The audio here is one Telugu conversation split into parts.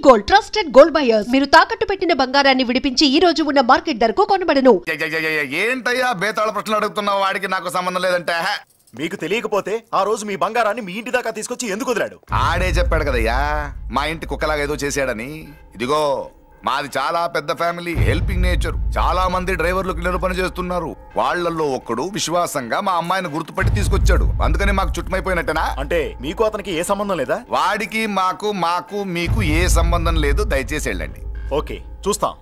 గోల్డ్ ట్రస్టెడ్ గోల్డ్ బయర్స్ మీరు తాకట్టు పెట్టిన బంగారాన్ని విడిపించి ఈ రోజు ఉన్న మార్కెట్ ధరకు కొనబడను. ఏంటయ్యా బేతాళ ప్రశ్నలు అడుగుతున్నావు? వాడికి నాకు సంబంధం లేదంటే మీకు తెలియకపోతే ఆ రోజు మీ బంగారాన్ని మీ ఇంటి దాకా తీసుకొచ్చి ఎందుకు వదిలాడు? ఆడే చెప్పాడు కదయ్యా మా ఇంటి కుక్కలాగా ఏదో చేశాడని. ఇదిగో మాది చాలా పెద్ద ఫ్యామిలీ, హెల్పింగ్ నేచర్. చాలా మంది డ్రైవర్లు క్లీనర్ పని చేస్తున్నారు. వాళ్లలో ఒక్కడు విశ్వాసంగా మా అమ్మాయిని గుర్తుపట్టి తీసుకొచ్చాడు. అందుకని మాకు చుట్టుమైపోయినట్టేనా? అంటే మీకు అతనికి ఏ సంబంధం లేదా? వాడికి మాకు మీకు ఏ సంబంధం లేదు. దయచేసి వెళ్ళండి. ఓకే, చూస్తాం.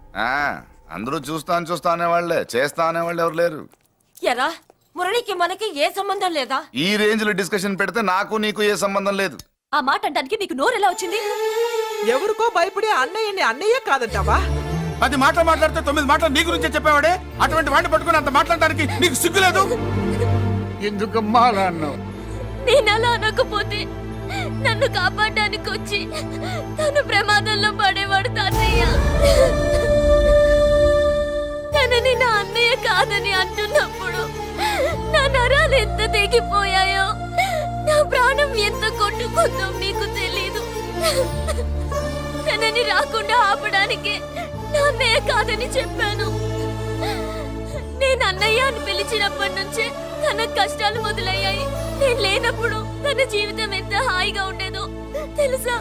అందరూ చూస్తా అనేవాళ్లే, చేస్తా అనేవాళ్ళు ఎవరు లేరు. ఎరా మురళికి మనకి ఏ సంబంధం లేదా? ఈ రేంజ్ లో డిస్కషన్ పెడితే నాకు నీకు ఏ సంబంధం లేదు. ఆ మాట అంటానికి నీకు నోరు ఎలా వచ్చింది? ఎవరికో భయపడి అన్నయ్య కాదంటావా? 10 మాటలు మాట్లాడితే 9 మాటలు నీ గురించే చెప్పేవాడే. అటువంటి వాడిని పట్టుకుని అంత మాట్లాడడానికి నీకు సిగ్గులేదు? ఎందుకమ్మా అలా అన్నావు? నేను అలా అనకపోతే నన్ను కాపాడడానికి వచ్చి తను ప్రమాదంలో పడేవాడు తాతయ్య. తనని నా అన్నయ్య కాదని అంటున్నప్పుడు నా నరాలు ఎంత తెగిపోయాయో, నా ప్రాణం ఎంత కొట్టుకుందో నీకు తెలీదు. తనని రాకుండా ఆపడానికి నా అన్నయ్య కాదని చెప్పాను. నేను అన్నయ్య అని పిలిచినప్పటి నుంచే తన కష్టాలు మొదలయ్యాయి. నేను లేనప్పుడు తన జీవితం ఎంత హాయిగా ఉండేదో తెలుసా?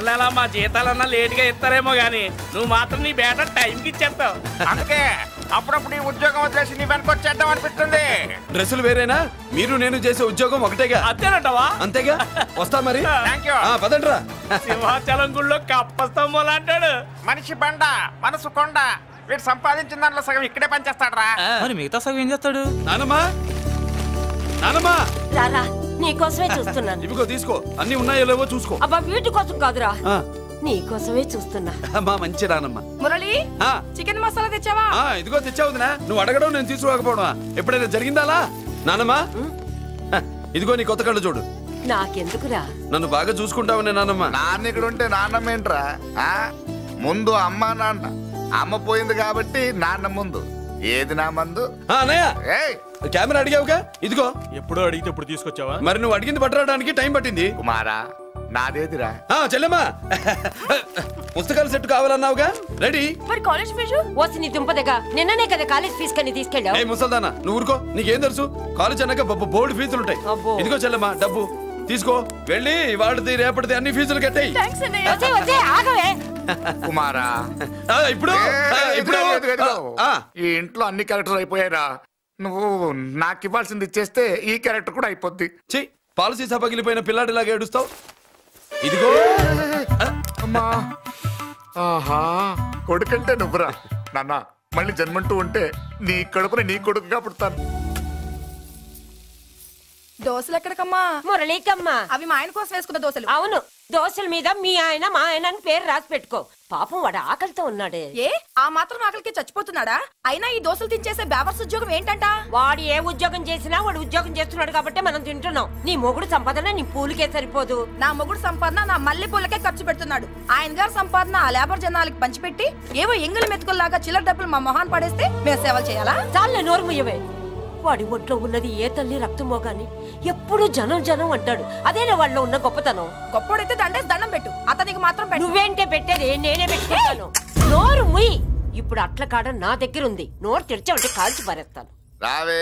నెల మా జీతాలన్నా లేటుగా ఇస్తారేమో గానీ నువ్వు మాత్రం నీ బేట టైంకి ఇచ్చేస్తావు. అందుకే అప్పుడప్పుడు ఈ ఉద్యోగం వదిలేసి నీ వెనక వచ్చేద్దాం అనిపిస్తుంది. డ్రెస్సులు వేరేనా? మీరు నేను చేసే ఉద్యోగం ఒకటేగా. అంతేనంటావా? అంతేగా. వస్తా మరి. థాంక్యూ. పదండ్రా. సింహాచలం గుళ్ళో కప్పస్తంభం అంటాడు. మనిషి బండ, మనసు కొండ. వీడు సంపాదించిన దాంట్లో సగం ఇక్కడే పనిచేస్తాడు రా. మరి మిగతా సగం ఏం చేస్తాడు? నానమ్మా, నానమ్మా, రారా, నీకోసమే చూస్తున్నాను. ఇవిగో తీసుకో. అన్ని ఉన్నాయో లేవో చూసుకో. అబ్బా వీటి కోసం కాదురా, నీకోసమే చూస్తున్నా. మా మంచి నానమ్మా. మురళి, చికెన్ మసాలా తెచ్చావా? ఇదిగో తెచ్చావుదినా. నువ్వు అడగడం నేను తీసుకోకపోవడమా ఎప్పుడైనా జరిగిందాలా? నానమ్మా, ఇదిగో నీ కొత్త కళ్ళు చూడు. నాకెందుకురా? నన్ను బాగా చూసుకుంటావనే నానమ్మా. నాన్న ఇక్కడ ఉంటే నాన్నమ్మ ఏంట్రా? ముందు అమ్మ నాన్న. అమ్మ పోయింది కాబట్టి నాన్న ముందు. ఏది నా మందు? కెమెరా అడిగావుగా, ఇదిగో. ఎప్పుడో అడిగితే ఇప్పుడు తీసుకొచ్చావా? మరి నువ్వు అడిగింది పట్టడానికి టైం పట్టింది. కుమారా, నాదేదిరా? చెల్లెమ్మా, పుస్తకాల సెట్ కావాలన్నావుగా, రెడీ. మరి కాలేజ్ ఫీజు? ఓసి నీ దుంపదగా, నిన్ననే కదా కాలేజ్ ఫీజు కని తీసుకెళ్ళావు. ఏ ముసల్దానా, నువ్వు ఊరుకో. నీకేం తెలుసు? కాలేజ్ అన్నాక బోర్డు ఫీజులు ఉంటాయి. ఇదిగో చెల్లెమ్మా, డబ్బు తీసుకో. వెళ్ళి వాడిది రేపటిది అన్ని ఫీజులు కట్టాయి. కుమారా, ఇప్పుడు ఈ ఇంట్లో అన్ని క్యారెక్టర్లు అయిపోయారా? నువ్వు నాకు ఇవ్వాల్సింది ఇచ్చేస్తే ఈ క్యారెక్టర్ కూడా అయిపోద్ది. పాలసీ సభ పగిలిపోయిన పిల్లాడిలాగా ఏడుస్తావు. ఇదిగో. అమ్మా, ఆహా, కొడుకంటే నువ్వురా నాన్న. మళ్ళీ జన్మంటూ ఉంటే నీ కడుపున నీ కొడుకుగా పుడతాను. దోశలు ఎక్కడికమ్మా? మురళీకమ్మా. అవి మా ఆయన కోసం వేసుకున్న దోశలు. అవును, దోశల మీద మీ ఆయన మా ఆయన అని పేరు రాసి పెట్టుకో. పాపం వాడు ఆకలితో ఉన్నాడే. ఏ ఆ మాత్రం ఆకలికి చచ్చిపోతున్నాడా? అయినా ఈ దోశలు తినేసే బేవర్స్ ఉద్యోగం ఏంటంట? వాడు ఏ ఉద్యోగం చేసినా వాడు ఉద్యోగం చేస్తున్నాడు కాబట్టి మనం తింటున్నాం. నీ మొగుడు సంపాదన నీ పూలకే సరిపోదు. నా మొగుడు సంపాదన నా మల్లె పూలకే ఖర్చు పెడుతున్నాడు. ఆయన గారి సంపాదన ఆ లేబర్ జనాలకి పంచిపెట్టి ఏవో ఎంగిలి మెతుకుల్లాగా చిల్లర డబ్బులు మా మొహాన్ పడేస్తే మేము సేవలు చేయాలా? చాలే నోరు ముయ్యవే. వాడి ఒంట్లో ఉన్నది ఏ తల్లి రక్తమో గాని ఎప్పుడు జనం జనం అంటాడు. అదేనా వాళ్ళలో ఉన్న గొప్పతనం. గొప్పోడైతే దండేసి దండం పెట్టు, అతనికి మాత్రం పెట్టు. నువ్వేంటే పెట్టేది? నేనే పెట్టుకుంటాను. నోరు ముయ్యి. ఇప్పుడు అట్ల కాడ నా దగ్గర ఉంది. నోరు తెరిచావంటే కాల్చి పారేస్తాను. రావే,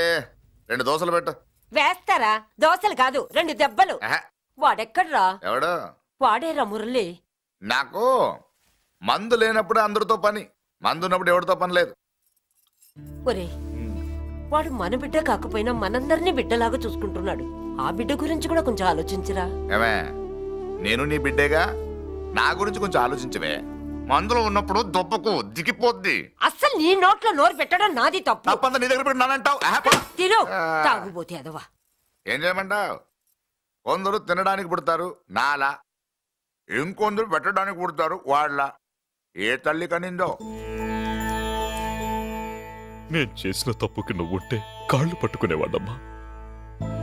2 దోశలు పెట్టు. వేస్తారా? దోశలు కాదు, 2 దెబ్బలు. వాడెక్కడ్రా? ఎవడు? వాడేరా మురళి. నాకు మందు లేనప్పుడు అందరితో పని, మందు ఉన్నప్పుడు ఎవరితో పని లేదు. ఒరే, వాడు మన బిడ్డ కాకపోయినా మనందరినీ బిడ్డలాగా చూసుకుంటున్నాడు. ఆ బిడ్డ గురించి కూడా కొంచెం ఆలోచించరా. ఏమే, నేను నీ బిడ్డేగా, నా గురించి కొంచెం ఆలోచించవే. మందులో ఉన్నప్పుడు దొబ్బకు దిగిపోద్ది. అస్సలు నీ నోట్లో నోరు పెట్టడం నాది తప్పు. తప్పంతా నీ దగ్గర పెట్టినానంటావు. తిను తాగుబోతే అదవా. ఏం చేయమంటావు? కొందరు తినడానికి పుడతారు నాలా, ఇంకొందరు పెట్టడానికి పుడతారు వాళ్ళ. ఏ తల్లి కనిందో. నేను చేసిన తప్పుకి నువ్వుంటే కాళ్ళు పట్టుకునేవాడమ్మా.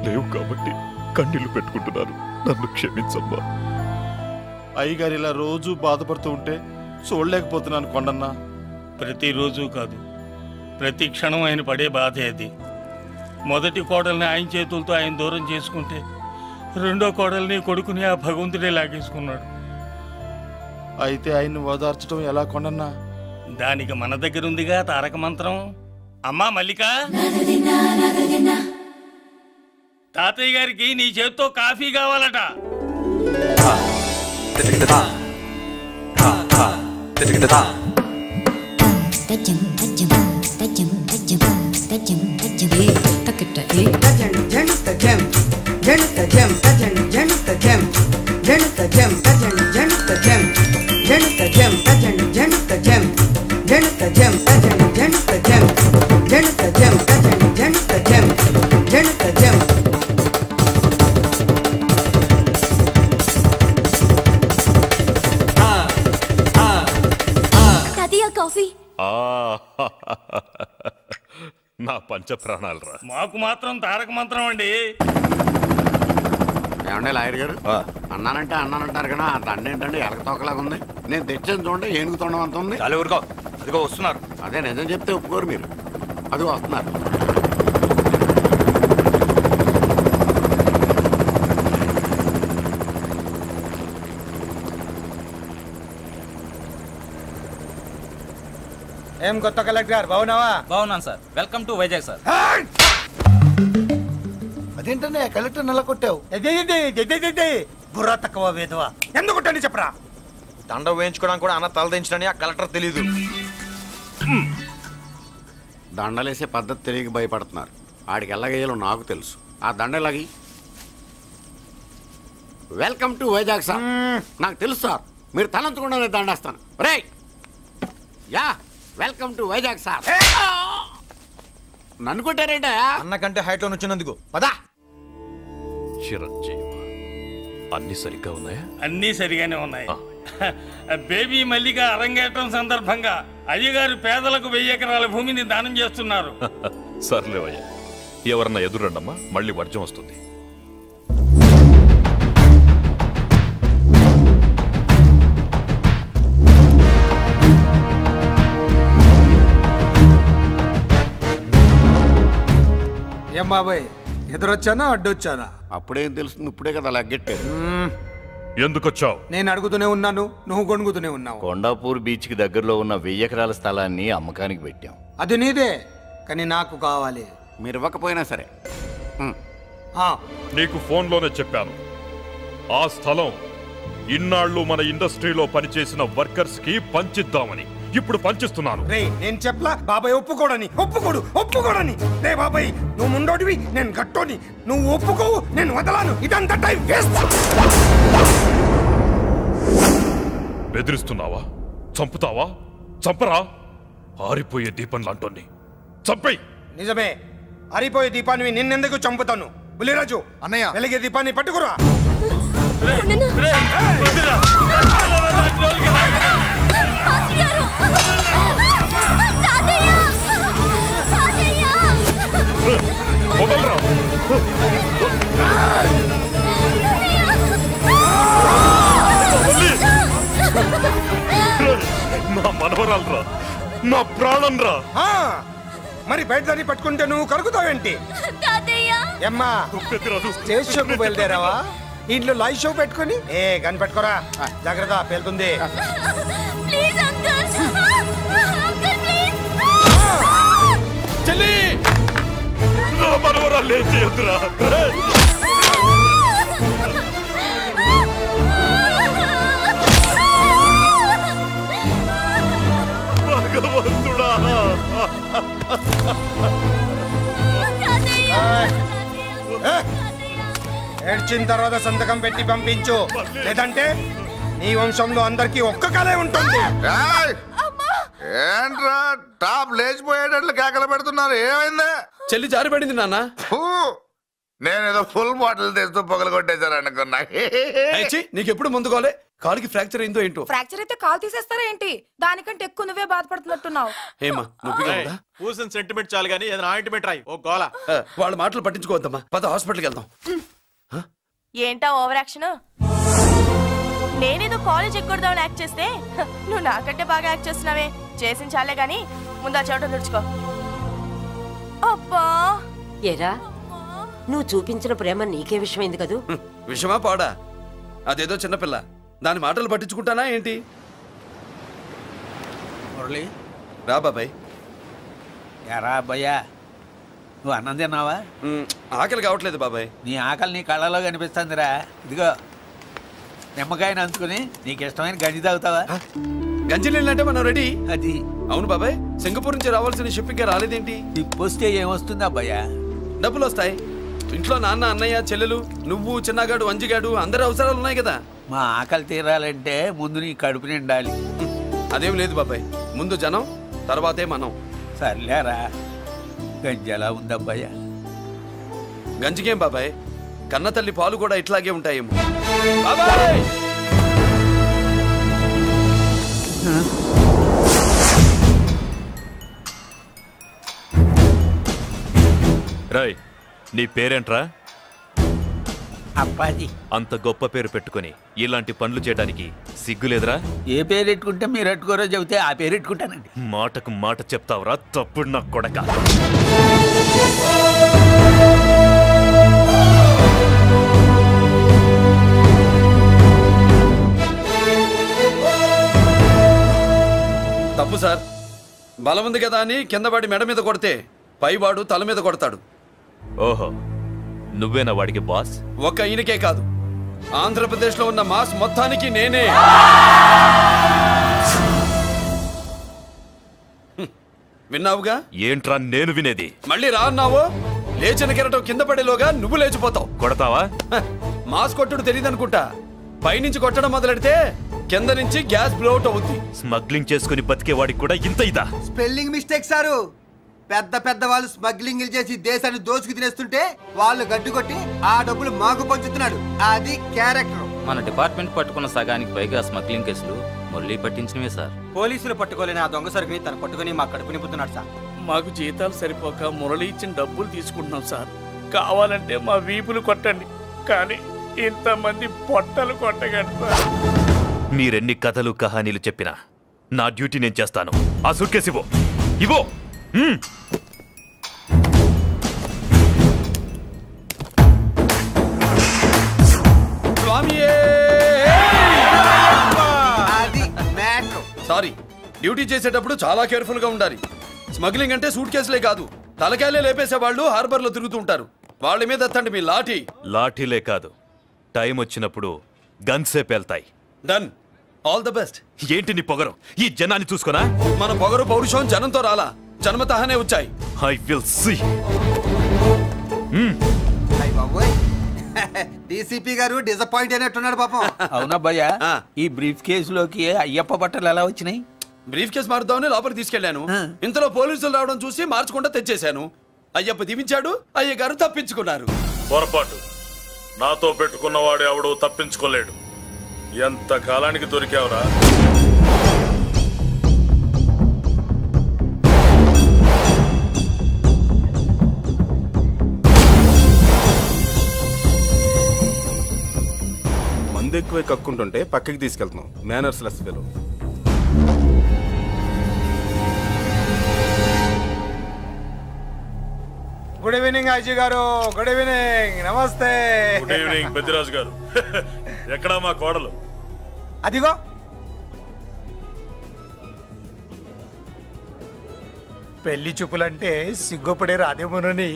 లేవు కాబట్టి కన్నీళ్లు పెట్టుకుంటున్నాను. నన్ను క్షమించమ్మా. అయ్యగారు ఇలా రోజు బాధపడుతూ ఉంటే చూడలేకపోతున్నాను కొండన్నా. ప్రతిరోజు కాదు, ప్రతి క్షణం ఆయన పడే బాధే అది. మొదటి కోడల్ని ఆయన చేతులతో ఆయన దూరం చేసుకుంటే రెండో కోడల్ని కొడుకుని ఆ భగవంతుడే లాగేసుకున్నాడు. అయితే ఆయన్ని ఓదార్చడం ఎలా కొండన్నా? దానికి మన దగ్గర ఉందిగా తారక మంత్రం. అమ్మా మల్లిక, తాతయ్య గారికి నీ చేత్తో కాఫీ కావాలట. కాఫీ నా పంచ ప్రాణాలు రా. మాకు మాత్రం తారక మంత్రం అండి. ఏమండే లాయర్ గారు, అన్నానంటే అన్నానంటారు కదా, ఆ దండ ఏంటంటే ఎలక తోకలాగా ఉంది. నేను తెచ్చేది చూడండి, ఏనుగు తొండం అంత ఉంది. చాలా ఊరుకో, అదిగో వస్తున్నారు. అదే నిజం చెప్తే ఒప్పుకోరు మీరు. అది వస్తున్నారు. ఏం కొత్త కలెక్టర్ బాగున్నావా? బాగున్నాను sir. Welcome to Vizag sir. అదేంటనే కలెక్టర్ నెల కొట్టావు? బుర్రా తక్కువ వేదవా, ఎందుకు కొట్టని చెప్పరా? దండ వేయించుకోవడానికి కూడా అన్న తలదించడని ఆ కలెక్టర్ తెలీదు. దండలేసే పద్ధతి తెలియక భయపడుతున్నారు. ఆడికి ఎలాగేయాలో నాకు తెలుసు. ఆ దండలాగి వెల్కమ్ టు వైజాగ్ సార్. నాకు తెలుసు సార్, మీరు తలంచకుండానే దండేస్తాను. రే యా వెల్కమ్ టు వైజాగ్ సార్. నన్ను కొట్టారేంట? అన్నకంటే హైట్ లో వచ్చినందుకు పదా. చిరంజీవి, అన్ని సరిగ్గా ఉన్నాయా? అన్నీ సరిగానే ఉన్నాయి. బేబీ మల్లిక అరంగేట్రం సందర్భంగా అయ్యగారు పేదలకు 1000 ఎకరాల భూమిని దానం చేస్తున్నారు. సర్లేవయ్యా, ఎవరన్నా ఎదురండమ్మా, మళ్ళీ వర్జం వస్తుంది. ఏం బాబాయ్, ఎదురొచ్చానా అడ్డొచ్చానా? అప్పుడేం తెలుస్తుంది, ఇప్పుడే కదా లగ్గెట్టారు. ఎందుకొచ్చావు? నేను అడుగుతూనే ఉన్నాను, నువ్వు గొణుగుతూనే ఉన్నావు. కొండాపూర్ బీచ్ కి దగ్గరలో ఉన్న 1000 ఎకరాల స్థలాన్ని అమ్మకానికి పెట్టాం. అది నీదే, కానీ నాకు కావాలి. మీరు ఇవ్వకపోయినా సరే. నీకు ఫోన్లోనే చెప్పాను, ఆ స్థలం ఇన్నాళ్ళు మన ఇండస్ట్రీలో పనిచేసిన వర్కర్స్ కి పంచిద్దామని. ఇప్పుడు పంచిస్తున్నాను. రే నేను చెప్పలా బాబాయ్ ఒప్పుకోడని. రే బాబాయ్, నువ్వు ముందోడివి, నేను గట్టోని. నువ్వు ఒప్పుకోవు, నేను వదలాను. ఇదంతా టైం వేస్ట్. బెదిరిస్తున్నావా? చంపుతావా? చంపరా? ఆరిపోయే దీపం లాంటోని చంపేయ్. నిజమే, ఆరిపోయే దీపాన్ని నిన్నెందుకు చంపుతాను? బుల్లిరాజు అన్నయ్య, వెలిగే దీపాన్ని పట్టుకురా. నా మనవరాలరా, నా ప్రాణం రా. మరి బయటదాన్ని పట్టుకుంటే నువ్వు కలుగుతావేంటి? అమ్మా స్టేజ్ షోకు బయలుదేరావా? ఇంట్లో లైవ్ షో పెట్టుకుని గన్ పెట్టుకోరా, జాగ్రత్త పేలుతుంది. చెల్లి, నా మనవరాలు ఏం చేయొద్దురా. భగవంతుడా, ఏడ్చిన తర్వాత సంతకం పెట్టి పంపించు, లేదంటే నీ వంశంలో అందరికీ ఒక్క కళే ఉంటుంది. ఏంట్రా టాప్ లేచిపోయేటట్లు కేకలు పెడుతున్నారు, ఏమైంది? చెల్లి జారిపడింది నాన్న. నేనేదో ఫుల్ బాటిల్ తెస్తూ పొగలు కొట్టేశారు అనుకున్నా. నీకెప్పుడు ముందుకోలే, కాలుకి ఫ్రాక్చర్ అయిందో ఏంటో. ఫ్రాక్చర్ అయితే కాలు తీసేస్తారా ఏంటి? దానికంటే ఎక్కువ నువ్వే బాధపడుతున్నట్టున్నావు. ఏమా నువ్వు పూసిన సెంటిమెంట్ చాలు గానీ ఏదైనా ఆయింట్మెంట్ రాయి. ఓ గోల. వాళ్ళ మాటలు పట్టించుకోవద్దమ్మా, పద హాస్పిటల్కి వెళ్దాం. ఏంటా ఓవర్ యాక్షన్? నేనేదో కాలేజ్ ఎక్కడదామని యాక్ట్ చేస్తే నువ్వు నాకంటే బాగా యాక్ట్ చేస్తున్నావే. చేసిన చాలే గాని ముందు ఆ చెవిట తుడుచుకో. అబ్బా ఏరా, నువ్వు చూపించిన ప్రేమ నీకే విషయమైంది కదూ? విషమా పాడా? అదేదో చిన్నపిల్ల, దాని మాటలు పట్టించుకుంటానా ఏంటి? మురళి రా బాబాయ్. ఎరా అబ్బాయ్యా, నువ్వు అన్నం తిన్నావా? ఆకలి కావట్లేదు బాబాయ్. నీ ఆకలి నీ కళ్ళలో కనిపిస్తుందిరా. ఇదిగో నిమ్మకాయని అంచుకుని నీకు ఇష్టమైన గంజి తాగుతావా? గంజి నీళ్ళంటే మనం రెడీ. అది అవును బాబాయ్, సింగపూర్ నుంచి రావాల్సిన షిప్పింగ్ రాలేదేంటి? టిప్ వస్తే ఏమొస్తుంది అబ్బాయ్యా? డబ్బులు వస్తాయి. ఇంట్లో నాన్న, అన్నయ్య, చెల్లెలు, నువ్వు, చిన్నగాడు, అంజిగాడు అందరి అవసరాలు ఉన్నాయి కదా. మా ఆకలి తీరాలంటే ముందు నీ కడుపు నిండాలి. అదేం లేదు బాబాయ్, ముందు జనం తర్వాతే మనం. సర్లేరా, గంజి ఎలా ఉంది అబ్బాయ్యా? గంజికేం బాబాయ్, కన్న తల్లి పాలు కూడా ఇట్లాగే ఉంటాయేమో. బాబాయ్ రాయ్, నీ పేరేంట్రా? అప్పాజీ. అంత గొప్ప పేరు పెట్టుకుని ఇలాంటి పనులు చేయడానికి సిగ్గులేదురా? ఏ పేరు ఎట్టుకుంటే మీరు ఎట్టుకోరో చెబితే ఆ పేరు ఎట్టుకుంటానండి. మాటకు మాట చెప్తావురా తప్పుడు నా కొడక. తప్పు సార్. బలం ఉంది కదా అని కిందవాడి మెడ మీద కొడితే పైవాడు తల మీద కొడతాడు. ఓహో, నువ్వేనా వాడికి బాస్? ఒక్క ఈయనకే కాదు, ఆంధ్రప్రదేశ్ లో ఉన్న మాస్ మొత్తానికి నేనే. విన్నావుగా? ఏంట్రా నేను వినేది? మళ్ళీ రా అన్నావు, లేచిన కెరటం కింద పడేలోగా నువ్వు లేచిపోతావు. కొడతావా? మాస్ కొట్టుడు తెలియదు అనుకుంటా. పైనుంచి కొట్టడం మొదలెడితే కింద నుంచి గ్యాస్ బ్లౌట్ అవుద్ది. స్మగ్లింగ్ చేసుకుని బతికేవాడికి కూడా ఇంత ఇదా? Spelling mistake sir. పెద్ద పెద్ద వాళ్ళు స్మగ్లింగ్ చేసి దేశాన్ని దోచుకు తినేస్తుంటే వాళ్ళు గడ్డుకొట్టి ఆ డబ్బులు మాకు పంచుతున్నాడు. అది క్యారెక్టర్. మన డిపార్ట్మెంట్ పట్టుకున్న సగానికి పైగా స్మగ్లింగ్ కేసులు మురళి పట్టించినవే సార్. పోలీసులు పట్టుకోలేని ఆ దొంగ సరుకుని తను పట్టుకుని మా కడుపు నింపుతున్నాడు సార్. మాకు జీతాలు సరిపోక మురళి ఇచ్చిన డబ్బులు తీసుకుంటున్నాం సార్. కావాలంటే మా వీపులు కొట్టండి, కానీ ఇంతమంది పొట్టలు కొట్టగండి. మీరెన్ని కథలు కహానీలు చెప్పినా నా డ్యూటీ నేను చేస్తాను. ఆ సూట్ కేసు ఇవ్వు. ఇవ్వు. సారీ, డ్యూటీ చేసేటప్పుడు చాలా కేర్ఫుల్ గా ఉండాలి. స్మగ్లింగ్ అంటే సూట్ కేసులే కాదు, తలకాయలే లేపేసే వాళ్ళు హార్బర్ లో తిరుగుతూ ఉంటారు. వాళ్ళ మీద ఎత్తండి మీ లాఠీ. లాఠీలే కాదు, టైం వచ్చినప్పుడు గన్సే పేల్తాయి. డన్. All the best. ఏంటి నీ పొగరు? ఈ జనాన్ని చూసుకోనా? మన పొగరు పౌరుషం జనంతో రాలా, జన్మతహనే వచ్చాయి. I will see. డీసీపీ గారు డిసప్పాయింట్ అయినట్టున్నాడు పాపం. అవునబ్బయ్యా, ఈ బ్రీఫ్ కేసులోకి అయ్యప్ప బట్టలు ఎలా వచ్చినాయి? బ్రీఫ్ కేసు మారుద్దామని లోపలికి తీసుకెళ్లాను. ఇంతలో పోలీసులు రావడం చూసి మార్చకుండా తెచ్చేశాను. అయ్యప్ప దీవించాడు, అయ్య గారు తప్పించుకున్నారు. పొరపాటు. నాతో పెట్టుకున్నవాడు ఎవడు తప్పించుకోలేడు. ఎంత కాలానికి దొరికావురా? మందు ఎక్కువ కక్కుంటుంటే పక్కకి తీసుకెళ్తున్నాం. Manners less fellow. Good evening Ajay garu. Good evening. నమస్తే. Good evening Peddiraju garu. ఎక్కడా మా కోడలు? అదిగో. పెళ్లి చూపులంటే సిగ్గుపడే రాధేమునని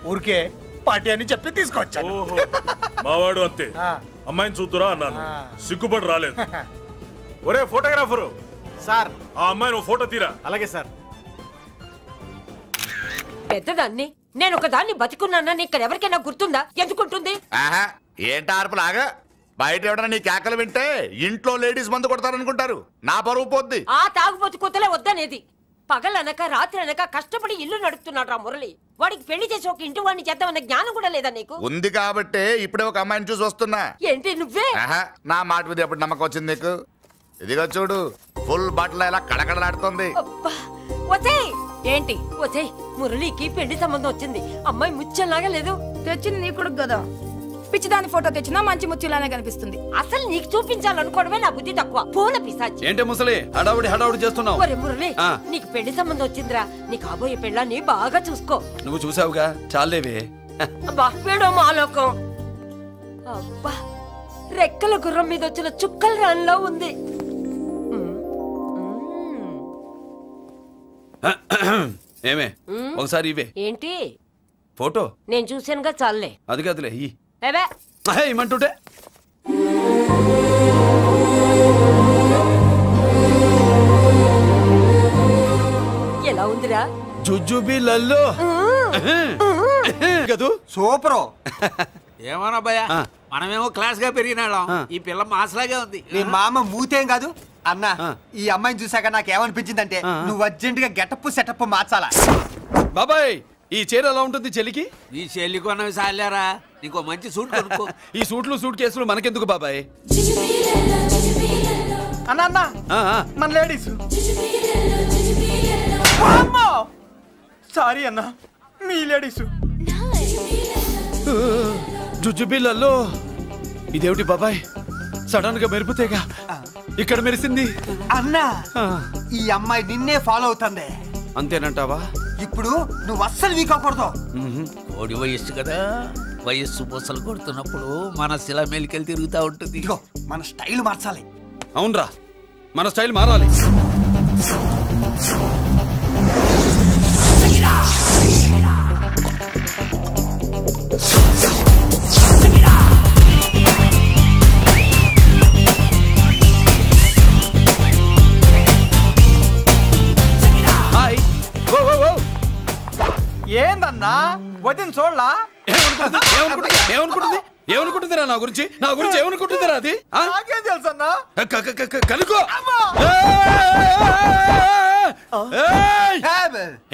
ఊరికే పార్టీ అని చెప్పి తీసుకొచ్చాను. మావాడు అంతే. అమ్మాయిని చూద్దురా అన్నాను, సిగ్గుపడి రాలేదు. ఒరే ఫోటోగ్రాఫరు సార్, ఆ అమ్మాయిని ఫోటో తీరా. అలాగే సార్. పెద్దదాన్ని నేను ఒక దాన్ని బతికున్నానని ఇక్కడ ఎవరికైనా గుర్తుందా? ఎందుకుంటుంది? ఏంట ఆర్పులాగా బయట ఎవడన్నా నీ కేకలు వింటే ఇంట్లో లేడీస్ మందు కొడతారనుకుంటారు. నా పరువు పోద్ది. ఆ తాగుబోతు కొత్తలే వద్దనేది. పగలనక రాత్రి అనక కష్టపడి ఇల్లు నడుపుతున్నాడు రా మురళి. వాడికి పెళ్లి చేసి ఒక ఇంటి వాడిని చేద్దామన్న జ్ఞానం కూడా లేదా నీకు? ఉంది కాబట్టే ఇప్పుడే ఒక అమ్మాయిని చూసి వస్తున్నా. ఏంటి నువ్వే? నా మాట మీద ఎప్పుడు నమ్మకం వచ్చింది నీకు? ఇదిగో చూడు, ఫుల్ బట్టలు ఇలా కడకడలాడుతుంది. ఏంటి ఒసేయ్, మురళికి పెళ్లి సంబంధం వచ్చింది. అమ్మాయి ముచ్చల్లాగా లేదు. తెచ్చింది నీ కొడుకు కదా. పిచ్చిదాని ఫోటో తెచ్చినా మంచి ముత్యులానే కనిపిస్తుంది. అసలు నీకు చూపించాలనుకోవడమే నా బుద్ధి తక్కువ. పూల పిశాచి. ఏంటి ముసలి హడావుడి చేస్తున్నావు? ఒరే మురళి, నీకు పెళ్లి సంబంధం వచ్చిందిరా. నీ కాబోయే పెళ్ళాన్ని బాగా చూసుకో. నువ్వు చూసావుగా, చాలేవే. అబ్బా వీడో మాలోకం. అబ్బా రెక్కల గుర్రం మీద వచ్చిన చుక్కల రాన్లో ఉంది. ఏమే ఒకసారి ఇవే. ఏంటి ఫోటో? నేను చూసానుగా, చాలే. అది కాదులే ఏమంటుంటే ఎలా ఉందిరా? జుజుబి లల్లో సూపర్. ఏమన్నా భయ, మనమేమో క్లాస్ గా పెరిగినాళ్ళం. ఈ పిల్ల మాసలాగే ఉంది. నీ మామ మూతేం కాదు అన్నా. ఈ అమ్మాయిని చూసాక నాకేమనిపించిందంటే నువ్వు అర్జెంట్ గా గెటప్ సెటప్ మార్చాలా. బాబాయ్, ఈ చీర ఎలా ఉంటుంది చెల్లికి? ఈ చెల్లి కొన్నవి సాలేరా, నీకు మంచి సూట్ కొనుక్కో. ఈ సూట్లు సూట్ కేసులు మనకెందుకు బాబాయ్? అన్న మన లేడీస్. సారీ అన్న, మీ లేడీస్. జుజుబిళ్ళల్లో ఇదేమిటి బాబాయ్, సడన్ గా మెరుపుతేగా ఇక్కడ మెరిసింది. అన్నా ఈ అమ్మాయి నిన్నే ఫాలో అవుతుంది. అంతేనంటావా? ఇప్పుడు నువ్వు అస్సలు వీక్ అవ్వకూడదు. కోడి వయస్సు కదా, వయస్సు పూసలు కొడుతున్నప్పుడు మన శిల మెలికలు తిరుగుతూ ఉంటుంది. మన స్టైల్ మార్చాలి. అవునరా, మన స్టైల్ మారాలి. ఏందన్నా వదిన చూడలా? ఏమనుకుంటుందిరా నా గురించి? నా గురించి ఏమనుకుంటుందిరా అది? నాకేం తెలుసు అన్నా? కనుకో.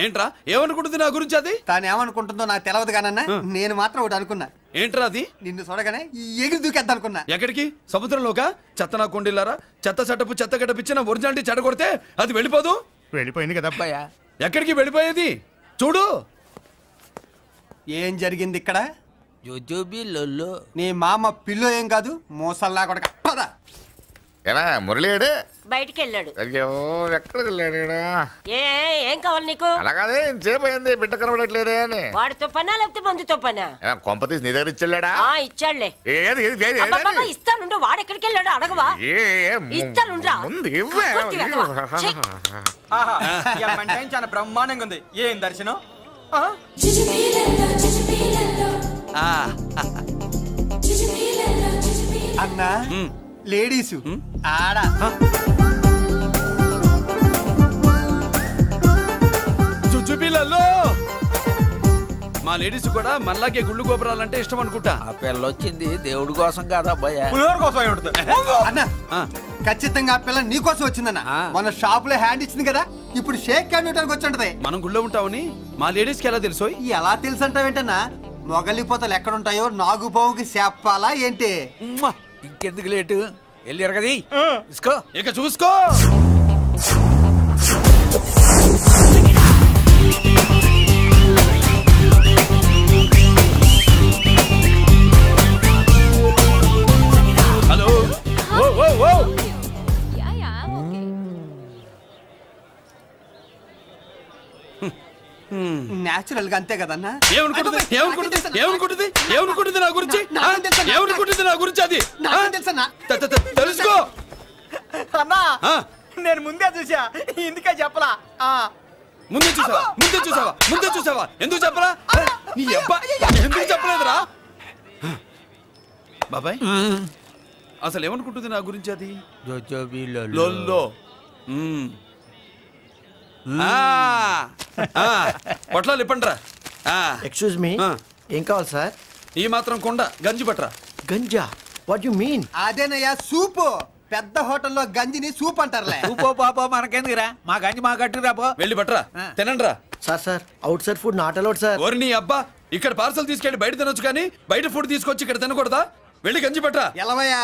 ఏంట్రా ఏమనుకుంటుంది నా గురించి? అది తాను ఏమనుకుంటుందో నాకు తెలియదు కానన్నా, నేను మాత్రం ఒకటి అనుకున్నా. ఏంట్రా అది? నిన్ను చూడగానే ఎగిరి దూకేద్దాం అనుకున్నా. ఎక్కడికి? సముద్రంలోకా? చెత్త నా కొండిల్లారా, చెత్త సెటప్ చెత్త గడపిచ్చిన ఒరిజినాలిటీ చెడగొడితే అది వెళ్ళిపోదు. వెళ్ళిపోయింది కదా అబ్బాయా. ఎక్కడికి వెళ్ళిపోయేది? చూడు ఏం జరిగింది ఇక్కడ. నీ మామ పిల్లో ఏం కాదు, మోసల్లా కొడక. ఏనా మురళీడే బయటికి వెళ్ళాడు. అయ్యో ఎక్కడికి వెళ్ళాడు? ఏం కావాలి నీకు? అలాగే ఇంతసేపు అయింది, బిడ్డ కనబడట్లేదే అని. వాడితో పనా లేకపోతే మందుతో పనా? కొంపతీసి నీ దగ్గర ఇచ్చాడా? ఇచ్చాడులే. ఏది ఇస్తానుండు. వాడు ఎక్కడికి వెళ్ళాడు అడగవా? ఇస్తానుండ్రా. చాలా బ్రహ్మాండంగా ఉంది. ఏం దర్శనం. అన్నా లేడీసు ఆడ జుజుబిళ్ళల్లో మా లేడీస్ కూడా మనలాగే గుళ్ళు గోపురాలంటే ఇష్టం అనుకుంటా. ఆ పిల్ల వచ్చింది దేవుడి కోసం కాదా అబ్బాయి, అన్నా. ఖచ్చితంగా ఆ పిల్ల నీ కోసం వచ్చిందన్న. మన షాప్ లో హ్యాండ్ ఇచ్చింది కదా, ఇప్పుడు షేక్ హ్యాండ్ ఇవ్వడానికి వచ్చి ఉంటది. మనం గుళ్ళో ఉంటామని మా లేడీస్ కి ఎలా తెలుసు? ఎలా తెలుసు అంటావేంటన్నా? మొగలిపోతలు ఎక్కడుంటాయో నాగుబావుకి చెప్పాలా ఏంటి? ఇంకెందుకు లేటు, వెళ్ళారు కదా తీసుకో. ఇక చూసుకో. హలో. నేచురల్ గా అంతే కదన్నా. ఏమనుకుంటుంది నా గురించి? ఏమనుకుంటుంది నా గురించి? అది తెలుసుకో అన్నా. నేను ముందే చూసా, ఇందుకే చెప్పలా. ముందే చూసావా? ఎందుకు చెప్పరా? నీ అబ్బా ఎందుకు చెప్పలేదురా? బాబాయ్ అసలు ఏమనుకుంటుంది నా గురించి? అది లొల్లో. పొట్లాలు ఇప్పండిరా. ఎక్స్క్యూజ్ మీ, ఏం కావాలి సార్? ఈ మాత్రం కొండ గంజి పట్టరా. Ganja what you mean? అదేనయ్యా సూపు. పెద్ద హోటల్లో గంజిని సూప్ అంటారులే. సూపో పాపో మనకెందుకురా, మా గంజి మా కట్టురా పో. వెళ్ళి పట్టరా, తినండి రా. Sir out side food not allowed sir. ఓరి నీ అబ్బా, ఇక్కడ పార్సల్ తీసుకెళ్ళి బయట తినొచ్చు కానీ బయట ఫుడ్ తీసుకొచ్చి ఇక్కడ తినకూడదా? వెళ్ళి గంజి పట్టరా. ఎలవయ్యా.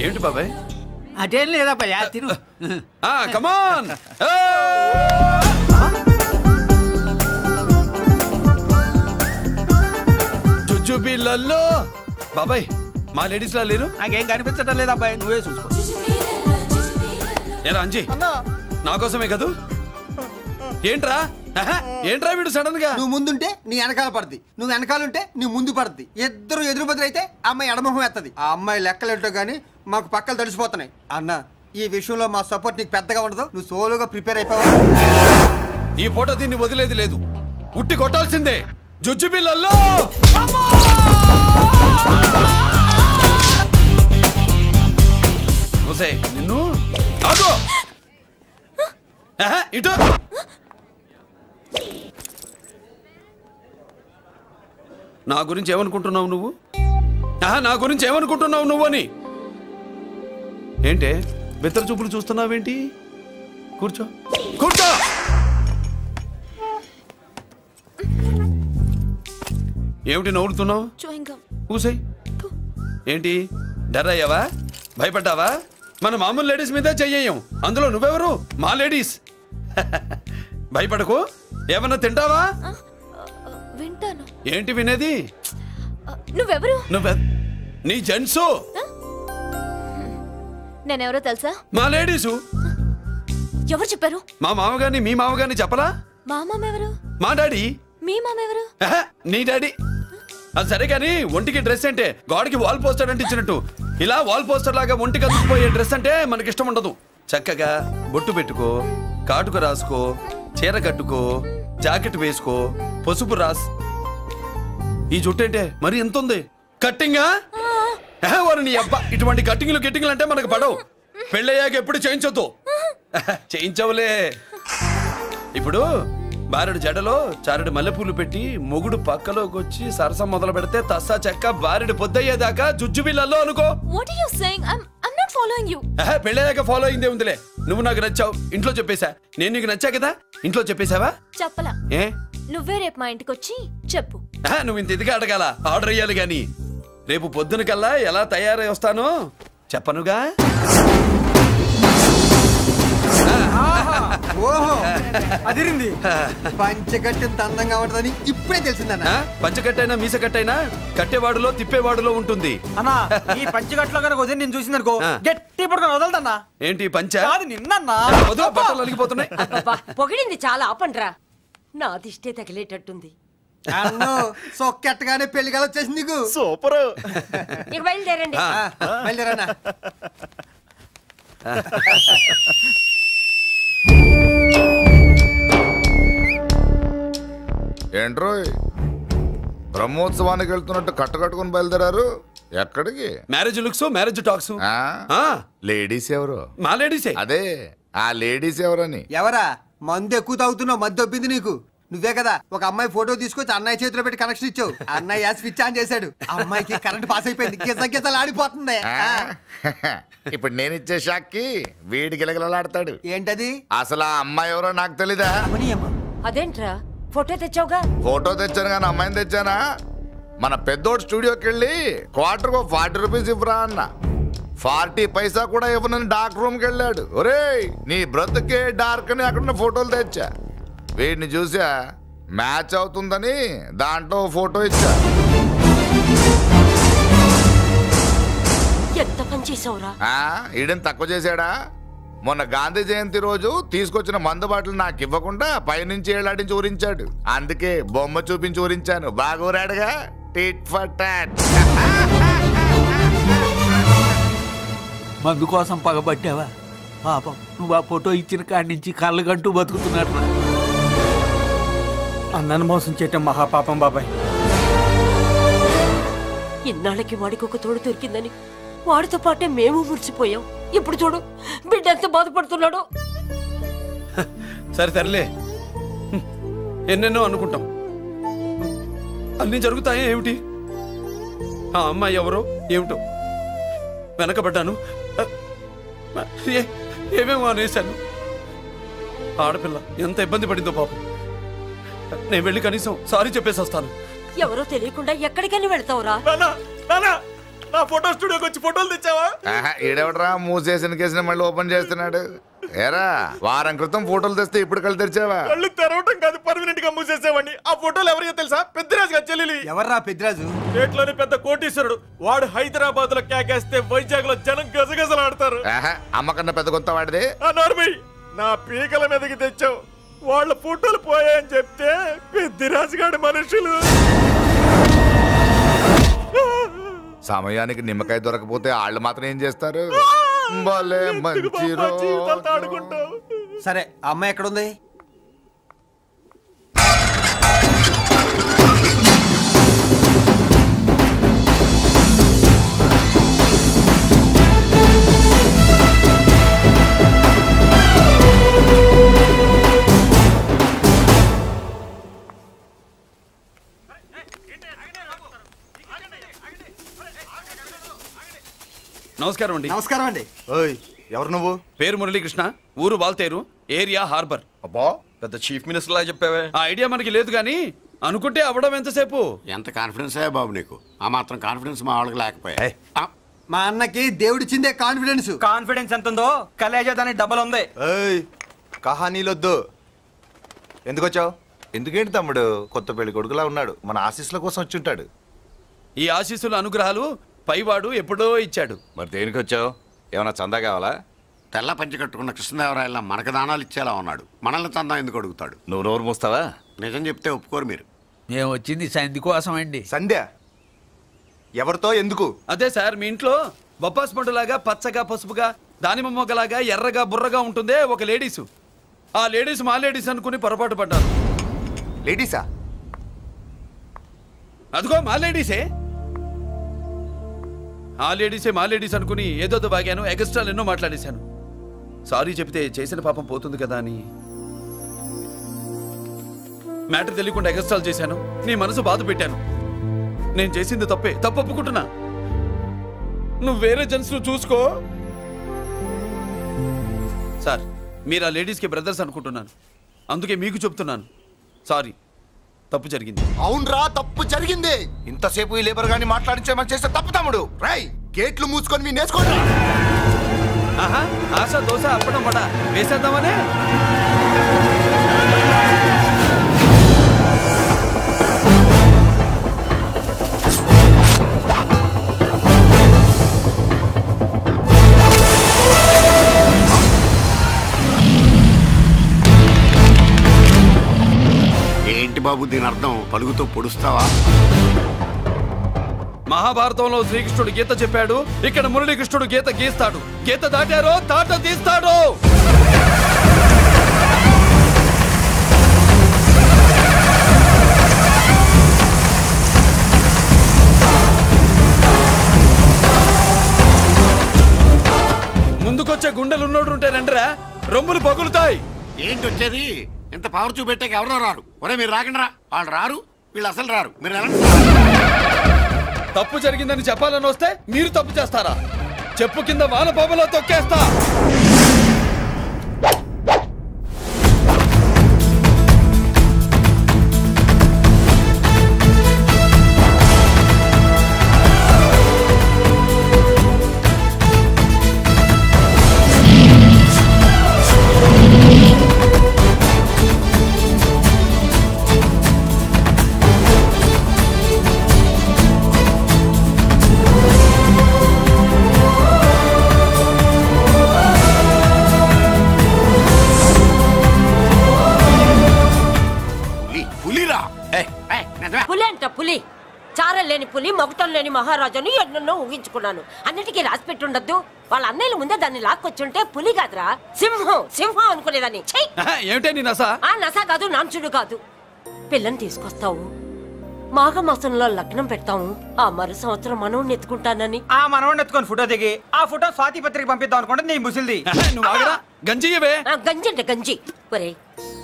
ఏమిటి బాబాయ్? అదేం లేదబ్బా, తిను. కమాన్. జుజుబిళ్ళల్లో బాబాయ్ మా లేడీస్ లా లేరు. నాకేం కనిపించడం లేదు అబ్బాయి, నువ్వే చూసుకో. ఏరా అంజీ, నా కోసమే కదూ? ఏంట్రా ఏంట్రా వీడు సడన్ గా? నువ్వు ముందుంటే నీ వెనకాల పడుతుంది, నువ్వు వెనకాలంటే నీ ముందు పడుతుంది. ఇద్దరు ఎదురు బదులు అయితే అమ్మాయి ఎడమొహం ఎత్తది. ఆ అమ్మాయి లెక్కలేంటో గానీ మాకు పక్కలు తడిసిపోతున్నాయి. అన్న ఈ విషయంలో మా సపోర్ట్ నీకు పెద్దగా ఉండదు, నువ్వు సోలోగా ప్రిపేర్ అయిపోవా. ఈ పూట దీన్ని వదిలేది లేదు, ఉట్టి కొట్టాల్సిందే. జుజుబిళ్ళల్లో నిన్ను ఇటు నా గురించి ఏమనుకుంటున్నావు నువ్వు? నా గురించి ఏమనుకుంటున్నావు నువ్వు అని. ఏంటే బెత్తర చూపులు చూస్తున్నావేంటి? కూర్చో కూర్చో. ఏమిటి నవ్వుతున్నావు? కూసాయి. ఏంటి డర్ అయ్యావా? భయపడ్డావా? మన మామూలు లేడీస్ మీద చెయ్యం, అందులో నువ్వెవరు? మా లేడీస్. భయపడకు. ఏమన్నా తింటావా? వింటాను. ఏంటి వినేది? నువ్వెవరు? నీ జెంట్సు. నేనెవరో తెలుసా? మా లేడీసు. ఎవరు చెప్పారు? మా మామగారిని మీ మామగారిని చెప్పలా? మా మామ ఎవరు? మా డాడీ. మీ మామ ఎవరు? నీ డాడీ. అది సరే కానీ ఒంటికి డ్రెస్ అంటే గోడకి వాల్ పోస్టర్ అంటే ఇచ్చినట్టు ఇలా వాల్ పోస్టర్ లాగా ఒంటికి అతుక్కుపోయే డ్రెస్ అంటే మనకి ఇష్టం ఉండదు. చక్కగా బొట్టు పెట్టుకో, కాటుక రాసుకో, చీర కట్టుకో, జాకెట్ వేసుకో, పసుపు రాస్. ఈ జుట్టు అంటే మరి ఎంత ఉంది? కట్టింగా? వారు నీ అబ్బా, ఇటువంటి కట్టింగ్లు గిట్టింగ్లు అంటే మనకు పడవు. పెళ్ళయ్యాక ఎప్పుడు చేయించొద్దు. చేయించవులే. ఇప్పుడు బారెడు జడలో చారెడు మల్లెపూలు పెట్టి మొగుడు పక్కలోకి వచ్చి సరసం మొదలు పెడితే తస్సా చెక్క బారెడు పొద్దయ్యేదాకా జుజుబిళ్ళల్లో అనుకో. What are you saying? I'm not following you. పెళ్ళయ్యాక ఫాలో అయిందే ఉందిలే. నువ్వు నాకు నచ్చావు, ఇంట్లో చెప్పేశా. నేను నీకు నచ్చా కదా, ఇంట్లో చెప్పేశావా? చెప్పలా. ఏ నువ్వే రేపు మా ఇంటికి వచ్చి చెప్పు. నువ్వు ఇంత ఇదిగా అడగాల, ఆర్డర్ అయ్యాలి గాని. రేపు పొద్దున కల్లా ఎలా తయారై వస్తానో చెప్పనుగా. ఓహో అదిరింది. పంచకట్టు అందంగా ఉంటుందని ఇప్పుడే తెలిసిందన్న. పంచకట్టైనా మీసకట్టైనా కట్టేవాడులో తిప్పేవాడులో ఉంటుంది. అన్నా ఈ పంచకట్లో కనుక వదిలి నేను చూసిందనుకో గట్టి పడుకొని వదలదన్నా. ఏంటి పంచ? నిన్నన్నా బట్టలు అలిగిపోతున్నాయి. పొగిడింది చాలా ఆపండ్రా, నా దిష్టే తగిలేటట్టుంది. అన్ను సొక్కెట్టగానే పెళ్లి కల వచ్చేసింది నీకు. సూపర్. ఇక బయలుదేరండి. బయలుదేరన్నా. ఏంట్రోయ్ బ్రహ్మోత్సవానికి వెళ్తున్నట్టు కట్టుకట్టుకుని బయలుదేరారు? ఎక్కడికి? Marriage looks, marriage talks. Ladies ఎవరు? మా లేడీసే. అదే ఆ లేడీస్ ఎవరని. ఎవరా? మందు ఎక్కువ తాగుతున్నావు, మధ్య దొబ్బింది నీకు. నువ్వే కదా ఒక అమ్మాయి ఫోటో తీసుకొచ్చి అన్నయ్య చేతిలో పెట్టి కనెక్షన్ ఇచ్చావు. అన్నయ్య స్విచ్ ఆన్ చేశాడు, అమ్మాయికి కరెంట్ పాస్ అయిపోయింది, గిజగిజలు ఆడిపోతుంది. ఇప్పుడు నేను ఇచ్చే షాక్కి వీడి గిలగిలలాడతాడు. ఏంటది? అసలు ఆ అమ్మాయి ఎవరో నాకు తెలీదా? అదేంట్రా ఫోటో తెచ్చావుగా? ఫోటో తెచ్చాను కానీ అమ్మాయిని తెచ్చానా? మన పెద్దోడు స్టూడియోకి వెళ్ళి క్వార్టర్కు 40 రూపీస్ ఇవ్వరా అన్న. 40 పైసా కూడా ఇవ్వనని డార్క్ రూమ్కి వెళ్ళాడు. ఒరేయ్ నీ బ్రతుకే డార్క్ అని అక్కడ ఫోటోలు తెచ్చా. వీడిని చూసా మ్యాచ్ అవుతుందని దాంట్లో ఫోటో ఇచ్చా. ఎంత పని చేసావురా? ఈడని తక్కువ చేశాడా? మొన్న గాంధీ జయంతి రోజు తీసుకొచ్చిన మందు బాటలు నాకు ఇవ్వకుండా పైనుంచి ఏలాడించి ఊరించాడు. అందుకే బొమ్మ చూపించి ఊరించాను. బాగా ఊరాడుగా. Tit for tat. మందు కోసం పగబట్టావా? పాపం నువ్వు ఆ ఫోటో ఇచ్చిన కాడి నుంచి కళ్ళు గంటూ బతుకుతున్నట్టు. అన్నను మోసం చేయటం మహాపాపం బాబాయ్. ఇన్నాళ్ళకి వాడికి ఒక తోడు దొరికిందని వాడితో పాటే మేము మురిసిపోయాం. ఇప్పుడు చూడు బిడ్డ ఎంత బాధపడుతున్నాడు. సరే తరలే, ఎన్నెన్నో అనుకుంటాం. అన్నీ జరుగుతాయా ఏమిటి? ఆ అమ్మాయి ఎవరో ఏమిటో వెనకబడ్డాను, ఏమేమో అనేశాను. ఆడపిల్ల ఎంత ఇబ్బంది పడిందో పాపం. నేను వెళ్ళి కనీసం సారీ చెప్పేసి వస్తాను. ఎవరో తెలియకుండా ఎక్కడికని వెళ్తావురా? నా ఫోటో స్టూడియోకి వచ్చి ఫోటోలు తెచ్చావా? ఈడెవడరా మూసేసిన కేసుని మళ్ళీ ఓపెన్ చేస్తున్నాడు? ఏరా వారం క్రితం ఫోటోలు తెస్తే ఇప్పుడు కళ్ళు తెరిచావా? కళ్ళు తెరవటం కాదు, పర్మనెంట్ గా మూసేసేవాడిని. ఆ ఫోటోలు ఎవరికో తెలుసా? పెద్దరాజు గారి చెల్లెలి. ఎవర్రా పెద్దరాజు? స్టేట్లోని పెద్ద కోటీశ్వరుడు. వాడు హైదరాబాద్ లో కేకేస్తే వైజాగ్ లో జనం గజగజలాడతారు. అమ్మకన్నా పెద్ద కొత్త వాడిది. నా పీకల మీదకి తెచ్చావు. వాళ్ళ ఫోటోలు పోయాయని చెప్తే పెద్దరాజు గారి మనుషులు. సమయానికి నిమ్మకాయ దొరకపోతే వాళ్ళు మాత్రం ఏం చేస్తారు? భలే మంచి రోజు. సరే అమ్మాయి ఎక్కడుంది? నమస్కారం అండి. నమస్కారం అండి. ఎవరు నువ్వు? పేరు మురళీకృష్ణ, ఊరు వాల్తేరు, ఏరియా హార్బర్. అబ్బా పెద్ద చీఫ్ మినిస్టర్ లా చెప్పావే. ఆ ఐడియా మనకి లేదు కానీ అనుకుంటే అవ్వడం ఎంతసేపు. ఎంత కాన్ఫిడెన్స్ అయ్యా బాబు నీకు? ఆ మాత్రం కాన్ఫిడెన్స్ మా వాళ్ళకి లేకపోయా. మా అన్నకి దేవుడిచ్చిందే కాన్ఫిడెన్స్. కాన్ఫిడెన్స్ ఎంత ఉందో కలేజా దానికి డబల్ ఉంది. కహానీలొద్దు. ఎందుకు వచ్చావు? ఎందుకేంటి తమ్ముడు కొత్త పెళ్లి కొడుకులా ఉన్నాడు? మన ఆశీస్సుల కోసం వచ్చి ఉంటాడు. ఈ ఆశీస్సుల అనుగ్రహాలు పైవాడు ఎప్పుడో ఇచ్చాడు. మరి దేనికి వచ్చావు? ఏమన్నా చందా కావాలా? తెల్ల పంచి కట్టుకున్న కృష్ణదేవరాయల మనకు దానాలు ఇచ్చేలా ఉన్నాడు. మనల్ని చందా ఎందుకు అడుగుతాడు? నువ్వు నోరు మూస్తావా? నిజం చెప్తే ఒప్పుకోరు మీరు. మేము వచ్చింది సంధి కోసం అండి. సంధ్య ఎవరితో ఎందుకు? అదే సార్, మీ ఇంట్లో బొప్పాస్ పండులాగా పచ్చగా పసుపుగా దానిమ్మ మొగ్గలాగా ఎర్రగా బుర్రగా ఉంటుందే ఒక లేడీసు. ఆ లేడీస్ మా లేడీస్ అనుకుని పొరపాటు పడ్డారు. లేడీసా? అదిగో మా లేడీసే. ఆ లేడీసే మా లేడీస్ అనుకుని ఏదో బాగాను, ఎగస్ట్రాలు ఎన్నో మాట్లాడేశాను. సారీ చెప్తే చేసిన పాపం పోతుంది కదా అని మ్యాటర్ తెలియకుండా ఎగస్ట్రాలు చేశాను. నీ మనసు బాధ పెట్టాను. నేను చేసింది తప్పే, తప్పు ఒప్పుకుంటున్నా. నువ్వు వేరే జెంట్స్ చూసుకో. సార్, మీరు ఆ లేడీస్కి బ్రదర్స్ అనుకుంటున్నాను, అందుకే మీకు చెప్తున్నాను. సారీ, తప్పు జరిగింది. అవునరా, తప్పు జరిగింది. ఇంతసేపు ఈ లేబర్ గాని మాట్లాడించేమని చేస్తే తప్పు తమ్ముడు. రై గేట్లు మూసుకొని నేర్చుకోండి. ఆహా, ఆశ దోశ అప్పడం వడ వేసేద్దామనే. ఏంటి బాబు దీని అర్థం? పలుగుతో పొడుస్తావా? మహాభారతంలో శ్రీకృష్ణుడు గీత చెప్పాడు, ఇక్కడ మురళీకృష్ణుడు గీత గీస్తాడు. గీత దాటారో తాట తీస్తాడు. ముందుకొచ్చే గుండెలున్నోడు ఉంటే రండిరా, రొమ్ములు పగులుతాయి. ఏంటి వచ్చేది? ఇంత పవర్ చూపెట్టాక ఎవరో రారు. ఒరే మీరు రాకండి రా. వాళ్ళు రారు, వీళ్ళు అసలు రారు. మీరు ఎలా? తప్పు జరిగిందని చెప్పాలని వస్తే మీరు తప్పు చేస్తారా? చెప్పు కింద వాన బాబులో తొక్కేస్తా. పులి అంట పులి. చారం లేని పులి, మొగటం లేని మహారాజుని ఎన్నెన్నో ఊహించుకున్నాను. అన్నిటికీ రాసి పెట్టుండద్దు. వాళ్ళ అన్నయ్యల ముందే దాన్ని లాక్కొచ్చుంటే పులి కాదురా, సింహం. సింహం అనుకునేదాన్ని. ఏమిటే నీ నస? ఆ నస కాదు, నాంచుడు కాదు. పిల్లని తీసుకొస్తావు, మాఘమాసంలో లగ్నం పెడతాము. ఆ మరు సంవత్సరం మనోడిని ఎత్తుకుంటానని. ఆ మనోడిని ఎత్తుకొని ఫోటో దిగి ఆ ఫోటో స్వాతి పత్రిక పంపిద్దాం అనుకుంటే నీ ముసిల్ది. గంజి గంజి అంటే గంజి. ఒరే,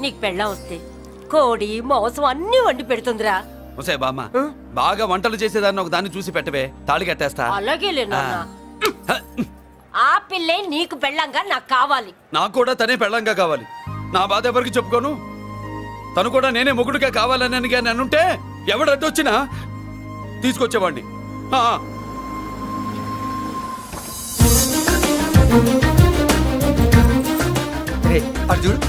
నీకు పెళ్ళం వస్తే కోడి మాంసం అన్ని వండి పెడుతుందిరా. ఒసే బామ్మ బాగా వంటలు చేసేదాన్ని ఒక దాన్ని చూసి పెట్టవే, తాళి కట్టేస్తా. అలాగే ఆ పిల్లే నీకు పెళ్ళంగా నాకు కావాలి. నాకు కూడా తనే పెళ్ళంగా కావాలి. నా బాధ ఎవరికి చెప్పుకోను. తను కూడా నేనే మొగుడుగా కావాలని కానీ అనుంటే ఎవడు అడ్డొచ్చినా తీసుకొచ్చేవాడిని. అర్జున్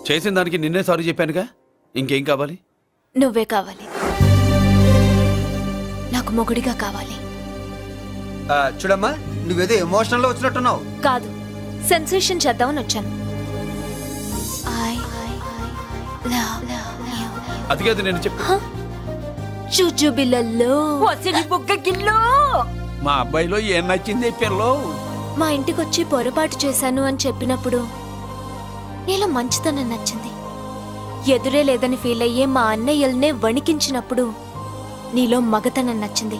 చేసిన దానికి నిన్నే సారీ చెప్పానుగా, ఇంకేం కావాలి? నువ్వే కావాలి, నాకు మొగుడిగా కావాలి. చూడమ్మా, నువ్వేదో ఎమోషనల్ లో వచ్చినట్టున్నావు. కాదు, సెన్సేషన్ చేద్దామని వచ్చాను. అది కాదు నేను చెప్పు. చుచుబిళ్ళల్లో మా అబ్బాయిలో ఏం నచ్చింది పిల్లో? మా ఇంటికి వచ్చి పొరపాటు చేశాను అని చెప్పినప్పుడు నీలో మంచితనం నచ్చింది. ఎదురే లేదని ఫీల్ అయ్యే మా అన్నయ్యల్నే వణికించినప్పుడు నీలో మగతనం నచ్చింది.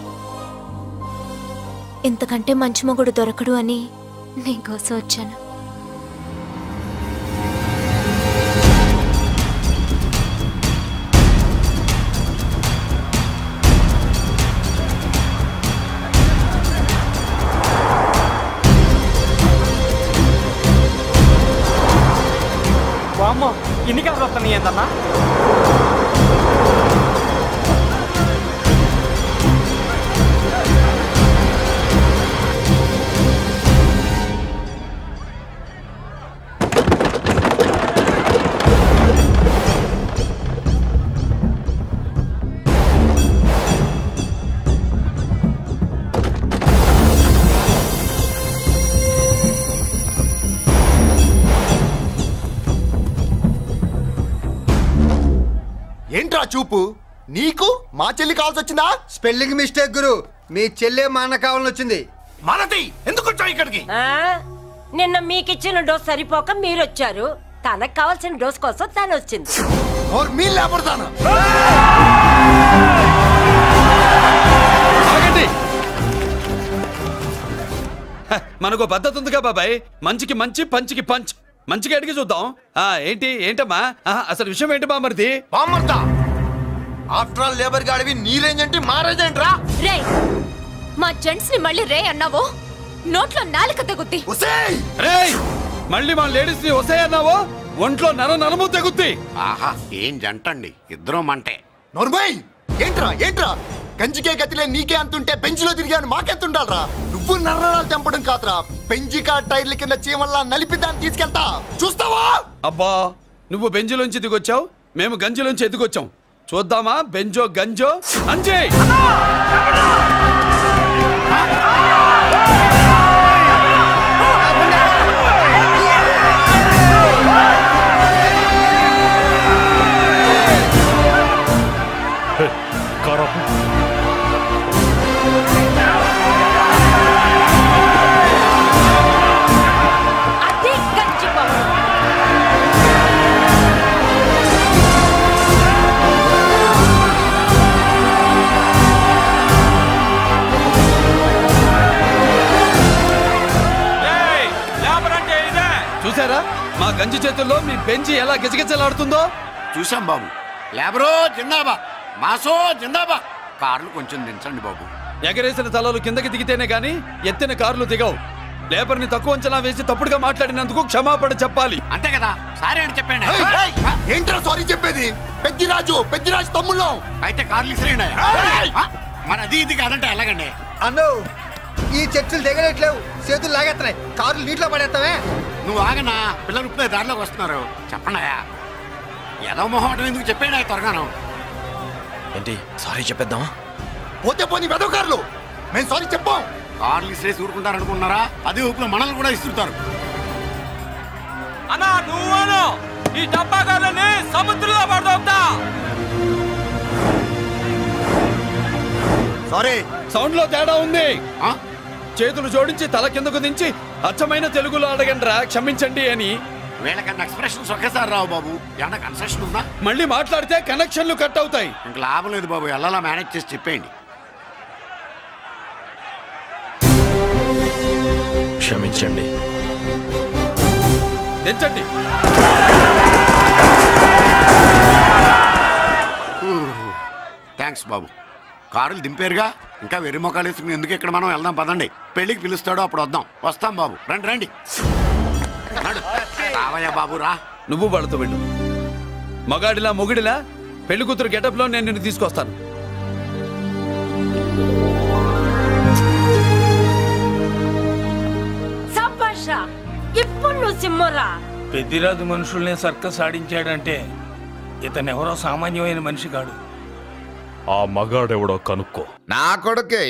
ఇంతకంటే మంచి మొగుడు దొరకడు అని నీకోసం వచ్చాను. అమ్మో, ఇన్ని కలర్ వస్తున్నాయి ఏంటన్నా? ఏంట్రా చూపు? నీకు మా చెల్లి కావాల్సి వచ్చిందా? స్పెల్లింగ్ మిస్టేక్ గురు. మీ చెల్లె మా అన్న కావాలని వచ్చింది. మనది ఎందుకు వచ్చావు ఇక్కడికి? నిన్న మీకిచ్చిన డోస్ సరిపోక మీరు వచ్చారు. తనకు కావాల్సిన డోస్ కోసం తను వచ్చింది. మనకు పద్ధతి ఉందిగా బాబాయ్. మంచికి మంచి, పంచికి పంచ్. మంచిగా అడిగి చూద్దాం. ఏంటమ్మా అసలు విషయం ఏంటి బామర్ది? బామర్దా ఆఫ్టర్ ఆల్ లేబర్ గాడివి నీ రేంజ్ అంటే మా రేంజ్ ఏంట్రా? రే, మా జెంట్స్ ని మళ్ళీ రే అన్నావో నోట్లో నాలుక తెగుద్ది. రేయ్, మళ్ళీ మా లేడీస్ ని వసే అన్నావో ఒంట్లో నరము తెగుద్ది. ఆహా, ఏం జంటండి, ఇద్దరం మంటే. నోర్మై, ఏంట్రా గంజికే గతిలే నీకే అంతుంటే బెంచ్లో తిరిగాను మాకెంతుండాలరా? నువ్వు నర్రాలు తెంపడం కాదురా, బెంజికా టైర్ల కింద చీమల్లా నలిపి దాన్ని తీసుకెళ్తా చూస్తావా? అబ్బా, నువ్వు బెంజులోంచి దిగొచ్చావు, మేము గంజిలోంచి ఎదిగొచ్చాం. చూద్దామా బెంజో గంజో అంజే. చూసారా మా గంజి చేతుల్లో మీ బెంచి ఎలా గిజగిజలాడుతుందో? చూసాం బాబు. లేబరో జిందాబా, మాసో జిందాబా. కార్లు కొంచెం దించండి బాబు. ఎగరేసిన తలలు కిందకి దిగితేనే గాని ఎత్తిన కార్లు దిగవు. లేబర్ ని తక్కువ అంచనా వేసి తప్పుడుగా మాట్లాడినందుకు క్షమాపణ చెప్పాలి. అంతే కదా, సారీ అని చెప్పండి. ఏంట్రా సారీ చెప్పేది? పెద్దిరాజు తమ్ముళ్ళం. అయితే కార్లు ఇసిరేయండి. మరి అది ఇది కాదంటే ఎలాగండి? అన్నో, ఈ చర్చలు దిగలేట్లేవు, చేతులు లాగేస్తున్నాయి, కార్లు నీటిలో పడేస్తావే. నువ్వు ఆగనా, పిల్లలు ఇప్పుడే దారిలోకి వస్తున్నారు. చెప్పండి, ఏదో మొహం ఎందుకు చెప్పేయండి త్వరగాను. ఏంటి సారీ చెప్పేద్దామా? పోతే పోనీ వెదవ కార్లు, మేము సారీ చెప్పాం. కార్లు ఇసిరేసి ఊరుకుంటారు అనుకున్నారా? అదే ఊపిలో మనల్ని కూడా ఇస్తుంటారు. అన్నా నువ్వు ఈ డబ్బా కార్లని సముద్రంలో పడతా. సారీ, సౌండ్ లో తేడా ఉంది. చేతులు జోడించి తల కిందకు దించి అచ్చమైన తెలుగులో అడగండిరా క్షమించండి అని. వీళ్ళకన్నా ఎక్స్ప్రెషన్స్ ఒకేసారి రావు బాబు. ఏమన్నా కన్సెషన్ ఉందా? మళ్ళీ మాట్లాడితే కనెక్షన్లు కట్ అవుతాయి. ఇంక లాభం లేదు బాబు, ఎలా మేనేజ్ చేసి చెప్పేయండి. క్షమించండి. తెచ్చండి. థ్యాంక్స్ బాబు. కారులు దింపారుగా, ఇంకా వెర్రి మొక్కలు వేసుకుని ఎందుకు ఇక్కడ మనం వెళ్దాం పదండి. పెళ్లికి పిలుస్తాడో అప్పుడు వద్దాం. వస్తాం బాబు, రండి రండి. రావయ్యా బాబు రా. నువ్వు వాళ్ళతో వెళ్ళు. మగాడిలా మొగుడిలా పెళ్లి కూతురు గెటప్లో నేను నిన్ను తీసుకొస్తాను. ఇప్పుడు నువ్వు సింహరా. పెద్దిరాజు మనుషుల్ని సర్కస్ ఆడించాడంటే ఇతనెవరో సామాన్యమైన మనిషి కాడు. ఆ మగాడెవడో కనుక్కో. నా కొడుకే.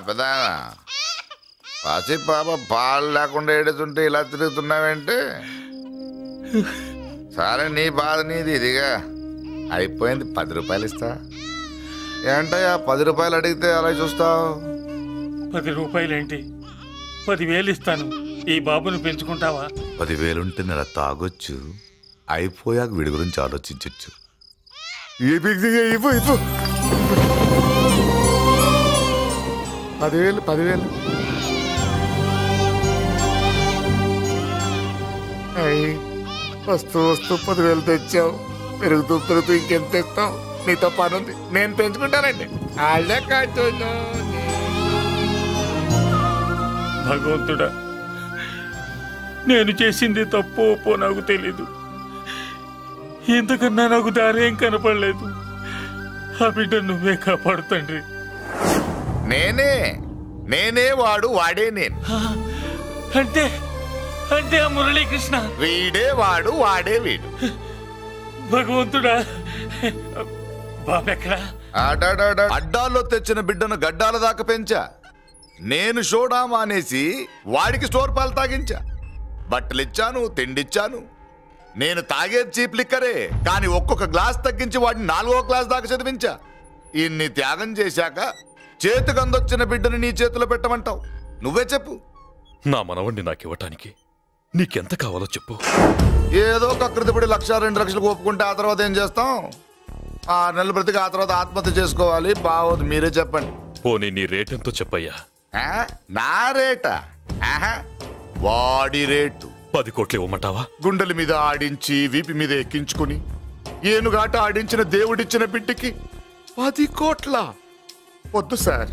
పెద్ద పసి పాప పాలు లేకుండా ఏడుతుంటే ఇలా తిరుగుతున్నావేంటి? సరే నీ బాధ నీది, ఇదిగా అయిపోయింది. 10 రూపాయలు ఇస్తా. ఏంటయ్యా 10 రూపాయలు అడిగితే అలా చూస్తావు? 10 రూపాయలేంటి, 10,000 ఇస్తాను. ఈ బాబుని పెంచుకుంటావా? 10,000 ఉంటే నెల తాగొచ్చు, అయిపోయాక వీడి గురించి ఆలోచించచ్చు. 10,000 వస్తూ 10,000 తెచ్చావు. పెరుగుతూ ఇంకెంత ఇస్తావు? నీతో పని ఉంది, నేను పెంచుకుంటానండి. వాళ్ళే కాదు. భగవంతుడా, నేను చేసింది తప్పు ఒప్పో నాకు తెలీదు. ఇంతకన్నా నాకు దారేం కనపడలేదు. ఆ బిడ్డ నువ్వే కాపాడు తండ్రి. నేనే వాడు, వాడే నేను. అంటే అంటే ఆ మురళీకృష్ణ వీడే వాడు, వాడే వీడు. భగవంతుడా, బాబెక్కడా? అడ్డాల్లో తెచ్చిన బిడ్డను గడ్డాల దాకా పెంచా. నేను షోడా మానేసి వాడికి స్టోర్ పాలు తాగించా. బట్టలిచ్చాను, తిండిచ్చాను. నేను తాగేది చీప్ లిక్కరే, కానీ ఒక్కొక్క గ్లాస్ తగ్గించి వాడిని 4వ క్లాస్ దాకా చదివించా. ఇన్ని త్యాగం చేశాక చేతికి అందొచ్చిన బిడ్డను నీ చేతిలో పెట్టమంటావు? నువ్వే చెప్పు. నా మనవణ్ణి నాకివ్వటానికి నీకెంత కావాలో చెప్పు. ఏదో కకృతిపడి 1,00,000 2 లక్షలకు ఒప్పుకుంటే ఆ తర్వాత ఏం చేస్తాం? 6 నెలలు బ్రతికి ఆ తర్వాత ఆత్మహత్య చేసుకోవాలి. బావోదు, మీరే చెప్పండి. పోనీ నీ రేటెంతో చెప్పయ్యా. నా రేటా? వాడి రేటు 10 కోట్లు ఇవ్వమంటావా? గుండెల మీద ఆడించి వీపి మీద ఎక్కించుకుని ఏనుగాట ఆడించిన దేవుడిచ్చిన బిడ్డకి 10 కోట్ల? వద్దు సార్,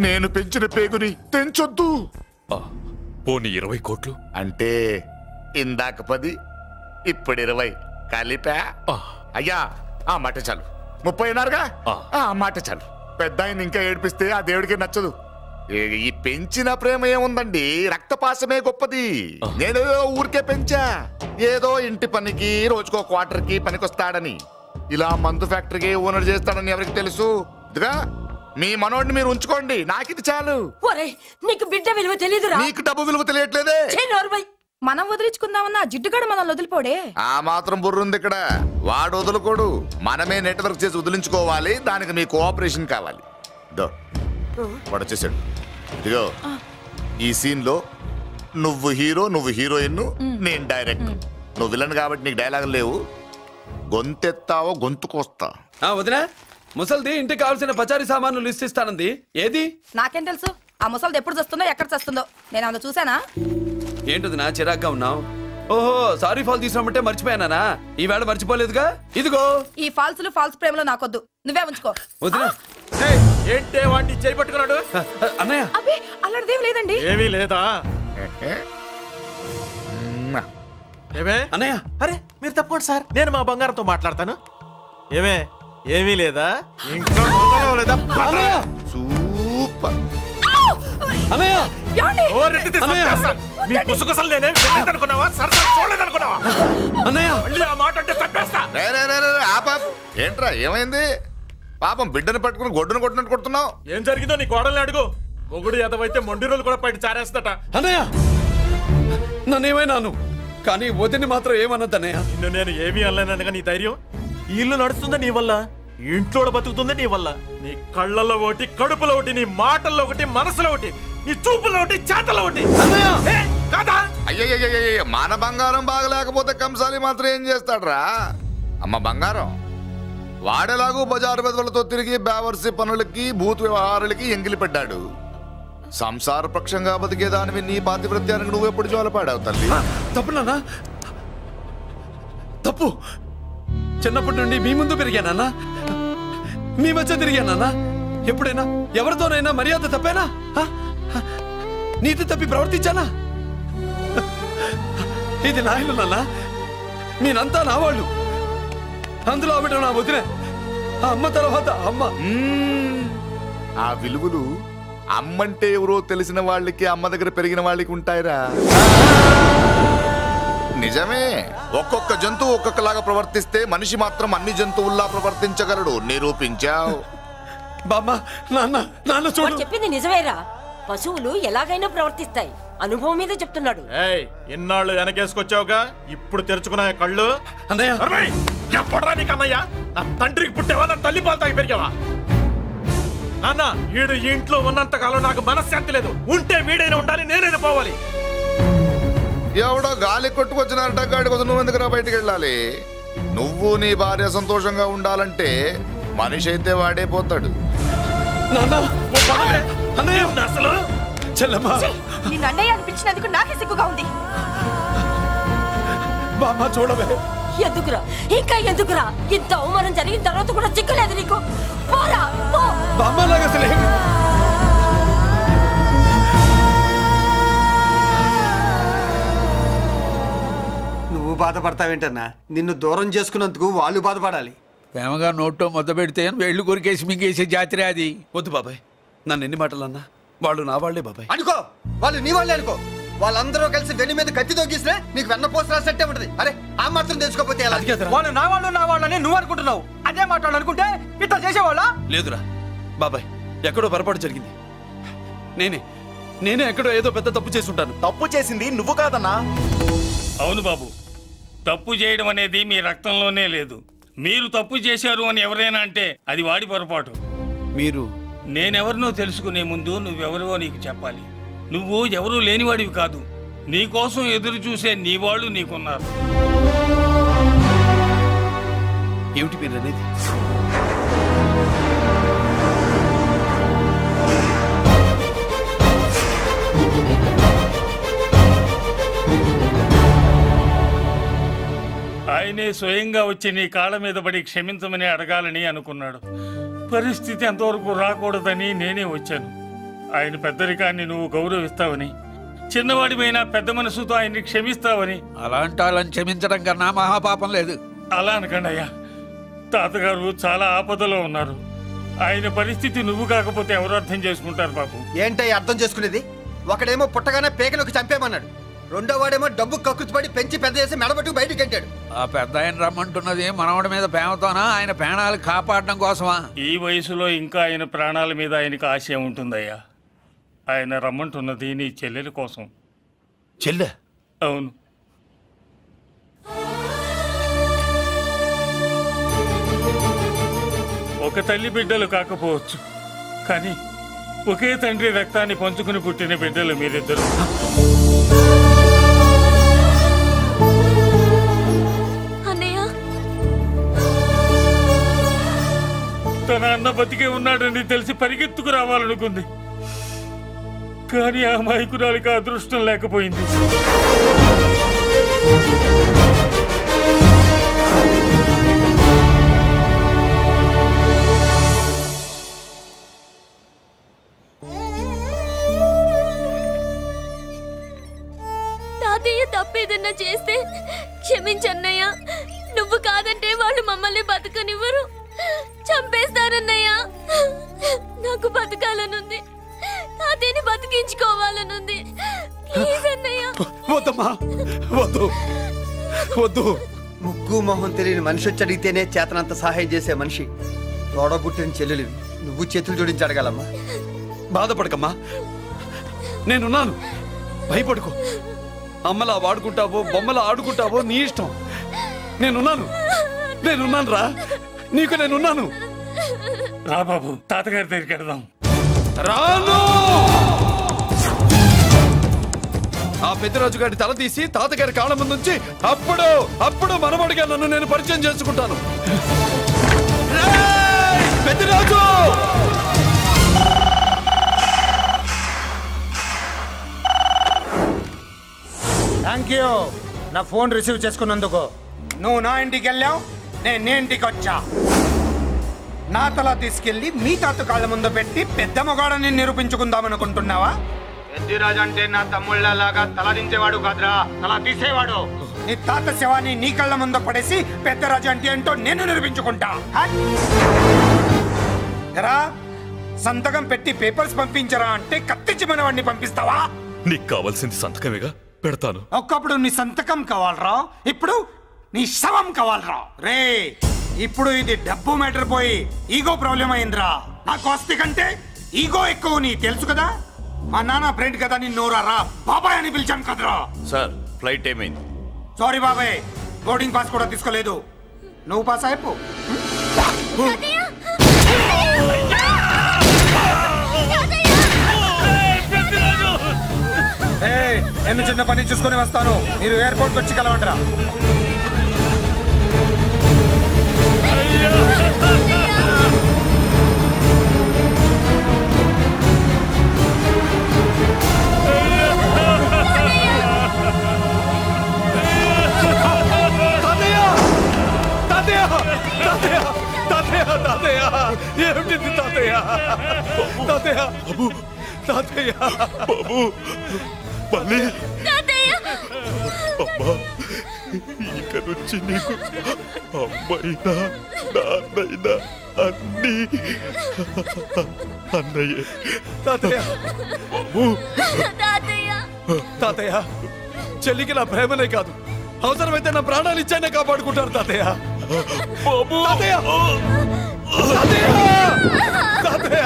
నేను పెంచిన పేగుని తెంచొద్దు. పోనీ 20 కోట్లు? అంటే ఇందాక 10, ఇప్పుడు 20 కలిపా? అయ్యా ఆ మాట చాలు. 30 అన్నారుగా, ఆ మాట చాలు. పెద్ద ఆయన ఇంకా ఏడిపిస్తే ఆ దేవుడికి నచ్చదు. ఈ పెంచిన ప్రేమ ఏముందండి, రక్తపాసమే గొప్పది. నేనేదో ఊరికే పెంచా, ఏదో ఇంటి పనికి రోజుకో క్వార్టర్కి పనికొస్తాడని. ఇలా మందు ఫ్యాక్టరీకి ఓనర్ చేస్తాడని ఎవరికి తెలుసు? ఇదిగా మీ మనోడిని మీరు ఉంచుకోండి, నాకిది చాలు. నీకు బిడ్డ విలువ తెలియదురా? నీకు డబ్బు విలువ తెలియట్లేదే. మనం వదిలించుకుందామన్నా జిడ్డుగాడు మనం వదిలిపోడే. ఆ మాత్రం బుర్రుంది ఇక్కడ. వాడు వదులుకోడు, మనమే నెట్వర్క్ చేసి వదిలించుకోవాలి. దానికి మీ కోఆపరేషన్ కావాలి. వాడు వచ్చేసాడు. ఇదిగో ఈ సీన్ లో నువ్వు హీరో, నువ్వు హీరోయిన్, నేను డైరెక్టర్. నువ్వు విలన్ కాబట్టి నీకు డైలాగ్ లేవు. గొంతెత్తావో గొంతుకొస్తా. వదినా, ముసల్ది ఇంటికి కావాల్సిన పచారీ సామాన్లు లిస్ట్ ఇస్తానంది. ఏది? నాకేం తెలుసు ఆ ముసలిది ఎప్పుడు చస్తుందో ఎక్కడ చస్తుందో? నేను అందులో చూసానా? ఏంటది నా చిరాగ్గా ఉన్నావు? ఓహో, సారీ ఫాల్ తీసుకురామంటే మర్చిపోయానా? ఈవేళ మర్చిపోలేదుగా. ఇదిగో ఈ ఫాల్సులు ఫాల్స్ ప్రేమలో నాకొద్దు, నువ్వే ఉంచుకో. వదినా, ఏంటే వాడిని చేయి పట్టుకున్నాడు? అన్నయ్య, అబ్బే అలాంటిదేం లేదండి. ఏమీ లేదా? ఏమే అన్నయ్య? అరే మీరు తప్పకుండా సార్, నేను మా బంగారంతో మాట్లాడతాను. ఏమే ఏమీ లేదా? ఇంకా లేదా? సూపర్ అన్నయ్య, మీ కుసకుసలు నేనేం అనుకున్నావా? సరసలు చూడలేదనుకున్నావా? అన్నయ్య, మళ్ళీ ఆ మాట అంటే తప్పేస్తా. ఏంట్రా ఏమైంది? పాపం బిడ్డను పట్టుకుని గొడ్డును కొట్టినట్టు కొడుతున్నావు. ఏం జరిగిందో నీ కోడల్ని అడుగు. మొగుడు ఎదవైతే మొండి రోజులు కూడా బయట చారేస్తట. అన్నయ్య, నన్నేమైనాను కానీ వదిని మాత్రం ఏమన్నది అన్నయ్య. నిన్ను నేను ఏమీ అనలేనగా నీ ధైర్యం. ఈ ఇల్లు నడుస్తుందా నీ వల్ల? ఇంట్లో బతుకుతుంది నీ వల్ల. నీ కళ్ళల్లో ఒకటి, కడుపులో ఒకటి, నీ మాటల్లో ఒకటి, మనసులో ఒకటి, నీ చూపులో ఒకటి, చేతల్లో ఒకటి. కాదా? అయ్యయ్యయ్యయ్య, మన బంగారం బాగలేకపోతే కంసాలి మాత్రం ఏం చేస్తాడ్రా? అమ్మ బంగారం వాడేలాగూ బజారు బెదవులతో తిరిగి బేవర్సి పనులకి భూత వ్యవహారాలకి ఎంగిలి పెట్టాడు. సంసార పక్షంగా బతికేదానివి నీ పాతివృత్యానికి నువ్వు ఎప్పుడు జోలపాడావు తల్లి? తప్పు నాన్న, తప్పు. చిన్నప్పటి నుండి మీ ముందు పెరిగానన్నా, మీ మధ్య తిరిగానన్నా. ఎప్పుడైనా ఎవరితోనైనా మర్యాద తప్పేనా? నీతి తప్పి ప్రవర్తించానా? ఇది నా ఇల్లు నాన్న, మీరంతా నా వాళ్ళు. అందులో ఆవిడ నా వదిన, అమ్మ తర్వాత అమ్మ. ఆ విలువలు అమ్మంటే ఎవరో తెలిసిన వాళ్ళకి, అమ్మ దగ్గర పెరిగిన వాళ్ళకి ఉంటాయిరా. నిజమే, ఒక్కొక్క జంతువు ఒక్కొక్కలాగా ప్రవర్తిస్తే మనిషి మాత్రం అన్ని జంతువుల్లా ప్రవర్తించగలడు. నిరూపించావు. బామ్మ, నాన్న, నాన్న చూడు. చెప్పింది నిజమేరా. పశువులు ఎలాగైనా ప్రవర్తిస్తాయి. అనుభవం మీద చెప్తున్నాడు. ఎన్నాళ్ళు వెనకేసుకొచ్చావుగా, ఇప్పుడు తెరుచుకున్నా కళ్ళు. అన్నయ్య, ఎప్పుడరా నీకు అన్నయ్య? నా తండ్రికి పుట్టావా, నా తల్లి పాలు తాగి పెరిగావా? నాన్న, వీడు ఇంట్లో ఉన్నంత కాలం నాకు మనశ్శాంతి లేదు. ఉంటే వీడైనా ఉండాలి, నేనైనా పోవాలి. ఎవడో గాలి కొట్టుకొచ్చినారట, గాడి కోసం నువ్వు ఎందుకురా బయటికి వెళ్ళాలి? నువ్వు నీ భార్య సంతోషంగా ఉండాలంటే మనిషి అయితే వాడే పోతాడు. అసలు నిన్ను అన్నయ్య అనిపించినందుకు నాకే సిగ్గుగా ఉంది. బామ్మ చూడవే. ఎందుకురా, ఇంకా ఎందుకురా? ఇంత అవమానం జరిగిన తర్వాత కూడా చిక్కలేదు నీకు? పోరా, పో. బామ్మలాగా అసలే నువ్వు బాధపడతావేంటన్నా? నిన్ను దూరం చేసుకున్నందుకు వాళ్ళు బాధపడాలి. ప్రేమగా నోట్లో మొద్ద పెడితే వేళ్ళు కొరికేసి మింగేసే జాతర అది. వద్దు బాబాయ్, నన్ను ఎన్ని మాటలన్నా వాళ్ళు నా వాళ్లే బాబాయ్. అనుకో, వాళ్ళు నీ వాళ్ళే అనుకో. వాళ్ళందరూ కలిసి వెన్ను మీద కత్తి తొగిసినా నీకు వెన్న పోసి రాసట్టే ఉంటది. అరే ఆ మాత్రం తెలుసుకోకపోతే ఎలా? వాళ్ళు నా వాళ్ళని నువ్వు అనుకుంటున్నావు. అదే మాట్లాడాలనుకుంటే ఇట్లా చేసేవాళ్ళ? లేదురా బాబాయ్, ఎక్కడో పొరపాటు జరిగింది. నేనే ఎక్కడో ఏదో పెద్ద తప్పు చేసి ఉంటాను. తప్పు చేసింది నువ్వు కాదన్నా. అవును బాబు, తప్పు చేయడం అనేది మీ రక్తంలోనే లేదు. మీరు తప్పు చేశారు అని ఎవరైనా అంటే అది వాడి పొరపాటు. మీరు నేనెవరినో తెలుసుకునే ముందు నువ్వెవరివో నీకు చెప్పాలి. నువ్వు ఎవరూ లేనివాడివి కాదు. నీకోసం ఎదురు చూసే నీ వాళ్ళు నీకున్నారు. ఏమిటి మీరు అనేది? ఆయనే స్వయంగా వచ్చి నీ కాళ్ళ మీద పడి క్షమించమని అడగాలని అనుకున్నాడు. పరిస్థితి అంతవరకు రాకూడదని నేనే వచ్చాను. ఆయన పెద్దరికాన్ని నువ్వు గౌరవిస్తావని, చిన్నవాడిపైన పెద్ద మనసుతో ఆయన్ని క్షమిస్తావని. అలాంటి వాళ్ళని క్షమించడం కన్నా మహాపాపం లేదు. అలా అనకండి అయ్యా. తాతగారు చాలా ఆపదలో ఉన్నారు. ఆయన పరిస్థితి నువ్వు కాకపోతే ఎవరు అర్థం చేసుకుంటారు బాబు? ఏంటో అర్థం చేసుకునేది? ఒకడేమో పుట్టగానే పేకలోకి చంపేమన్నాడు, రెండో వాడేమో డబ్బు కక్కుతుపడి పెంచి పెద్ద చేసి మెడబట్టు బయటికి గంటాడు. ఆ పెద్ద ఆయన రమ్మంటున్నది మనవడి మీద ప్రేమతోనా, ఆయన ప్రాణాలు కాపాడడం కోసమా? ఈ వయసులో ఇంకా ఆయన ప్రాణాల మీద ఆయనకు ఆశయం ఉంటుందయ్యా. ఆయన రమ్మంటున్నది నీ చెల్లెల కోసం. చెల్లె? అవును. ఒక తల్లి బిడ్డలు కాకపోవచ్చు, కానీ ఒకే తండ్రి రక్తాన్ని పంచుకుని పుట్టిన బిడ్డలు మీరిద్దరు. తన అన్న బతికే ఉన్నాడని తెలిసి పరిగెత్తుకు రావాలనుకుంది, కానీ ఆ మైకురాలికి అదృష్టం లేకపోయింది. తాతయ్య తప్పేదన్నా చేస్తే క్షమించన్నయ్య. నువ్వు కాదంటే వాళ్ళు మమ్మల్ని బతకనివ్వరు, చంపేస్తారన్నయ్య. నాకు బతకాలనుంది, తాతయ్యని బతికించుకోవాలనుంది. ప్లీజ్ అన్నయ్య. వద్దమ్మా, వద్దు వద్దు. ముగ్గు మొహం తెలియని మనిషి వచ్చి అడిగితేనే చేతనంత సహాయం చేసే మనిషి తోడబుట్టిన చెల్లెలు నువ్వు చేతులు జోడించి అడగాలమ్మా. బాధపడకమ్మా, నేనున్నాను. భయపడుకో. అమ్మలా వాడుకుంటావో బొమ్మలా ఆడుకుంటావో నీ ఇష్టం. నేనున్నాను రా, నీకు నేనున్నాను. రా బాబు, తాతగారి దగ్గరికి వెళ్దాం. రాను. ఆ పెద్దరాజు గారి తల తీసి తాతగారి కాళ్ళ ముందుంచి అప్పుడు మనమడిగా నన్ను నేను పరిచయం చేసుకుంటాను. పెద్దరాజు! థ్యాంక్ యూ నా ఫోన్ రిసీవ్ చేసుకున్నందుకు. నువ్వు నా ఇంటికి వెళ్ళావు, నేను నీ ఇంటికి వచ్చా. నా తల తీసుకెళ్లి మీ తాత కాళ్ళ ముందు పెట్టి పెద్ద మొగాడని నిరూపించుకుందామనుకుంటున్నావా? పెద్దిరాజు అంటే నా తమ్ముళ్ళలాగా తల దించేవాడు కాదురా, తల తీసేవాడు. నీ తాత శవాన్ని నీ కళ్ళ ముందు పడేసి పెద్దరాజు అంటే ఏంటో నేను నిరూపించుకుంటా. ఎరా సంతకం పెట్టి పేపర్స్ పంపించరా అంటే కత్తించి మన వాడిని పంపిస్తావా? నీకు కావాల్సింది సంతకమేగా, పెడతాను. ఒకప్పుడు నీ సంతకం కావాలరా, ఇప్పుడు నీ శవం కావాలరా. రే ఇప్పుడు ఇది డబ్బు మ్యాటర్ పోయి ఈగో ప్రాబ్లం అయిందిరా. నాకు ఆస్తి కంటే ఈగో ఎక్కువ, నీ తెలుసు కదా. మా నాన్న ఫ్రెండ్ కదా, నిన్ను రా బాబాయ్ అని పిలిచాను కదరా. సార్ ఫ్లైట్ ఏమైంది? సారీ బాబాయ్, బోర్డింగ్ పాస్ కూడా తీసుకోలేదు. నువ్వు పాస్ అయిపో. నేను చిన్న పని చూసుకొని వస్తాను, మీరు ఎయిర్పోర్ట్ వచ్చి కలవండిరా. ఏమిటి తాతయ్య? తాతయ్య తాతయ్య బాబు మళ్ళీ అమ్మా, ఇక నుంచి నీకు అమ్మైనా నాన్నైనా అన్నీ అన్నయ్యే. తాతయ్య బాబు తాతయ్య, చెల్లికి నా ప్రేమనే కాదు, అవసరమైతే నా ప్రాణాలు ఇచ్చానే కాపాడుకుంటారు తాతయ్య. బాబు తాతయ్య తాతయ్య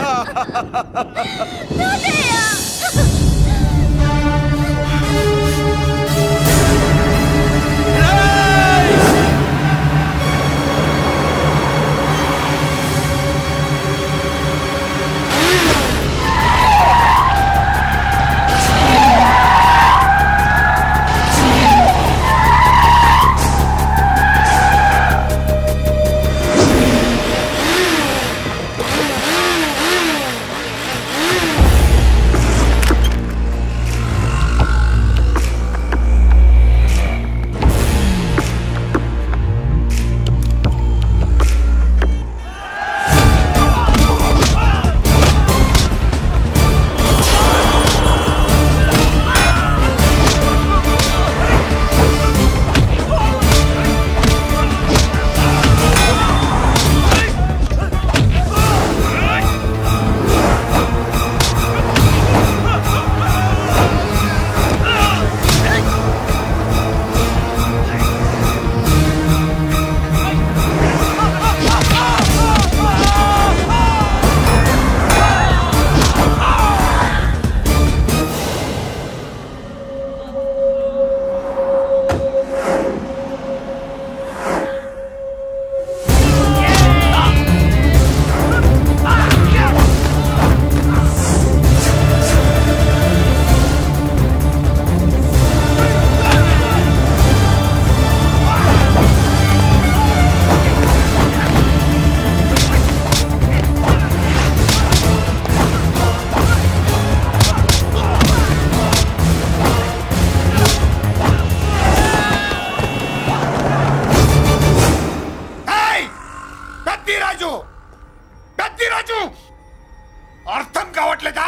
అర్థం కావట్లేదా?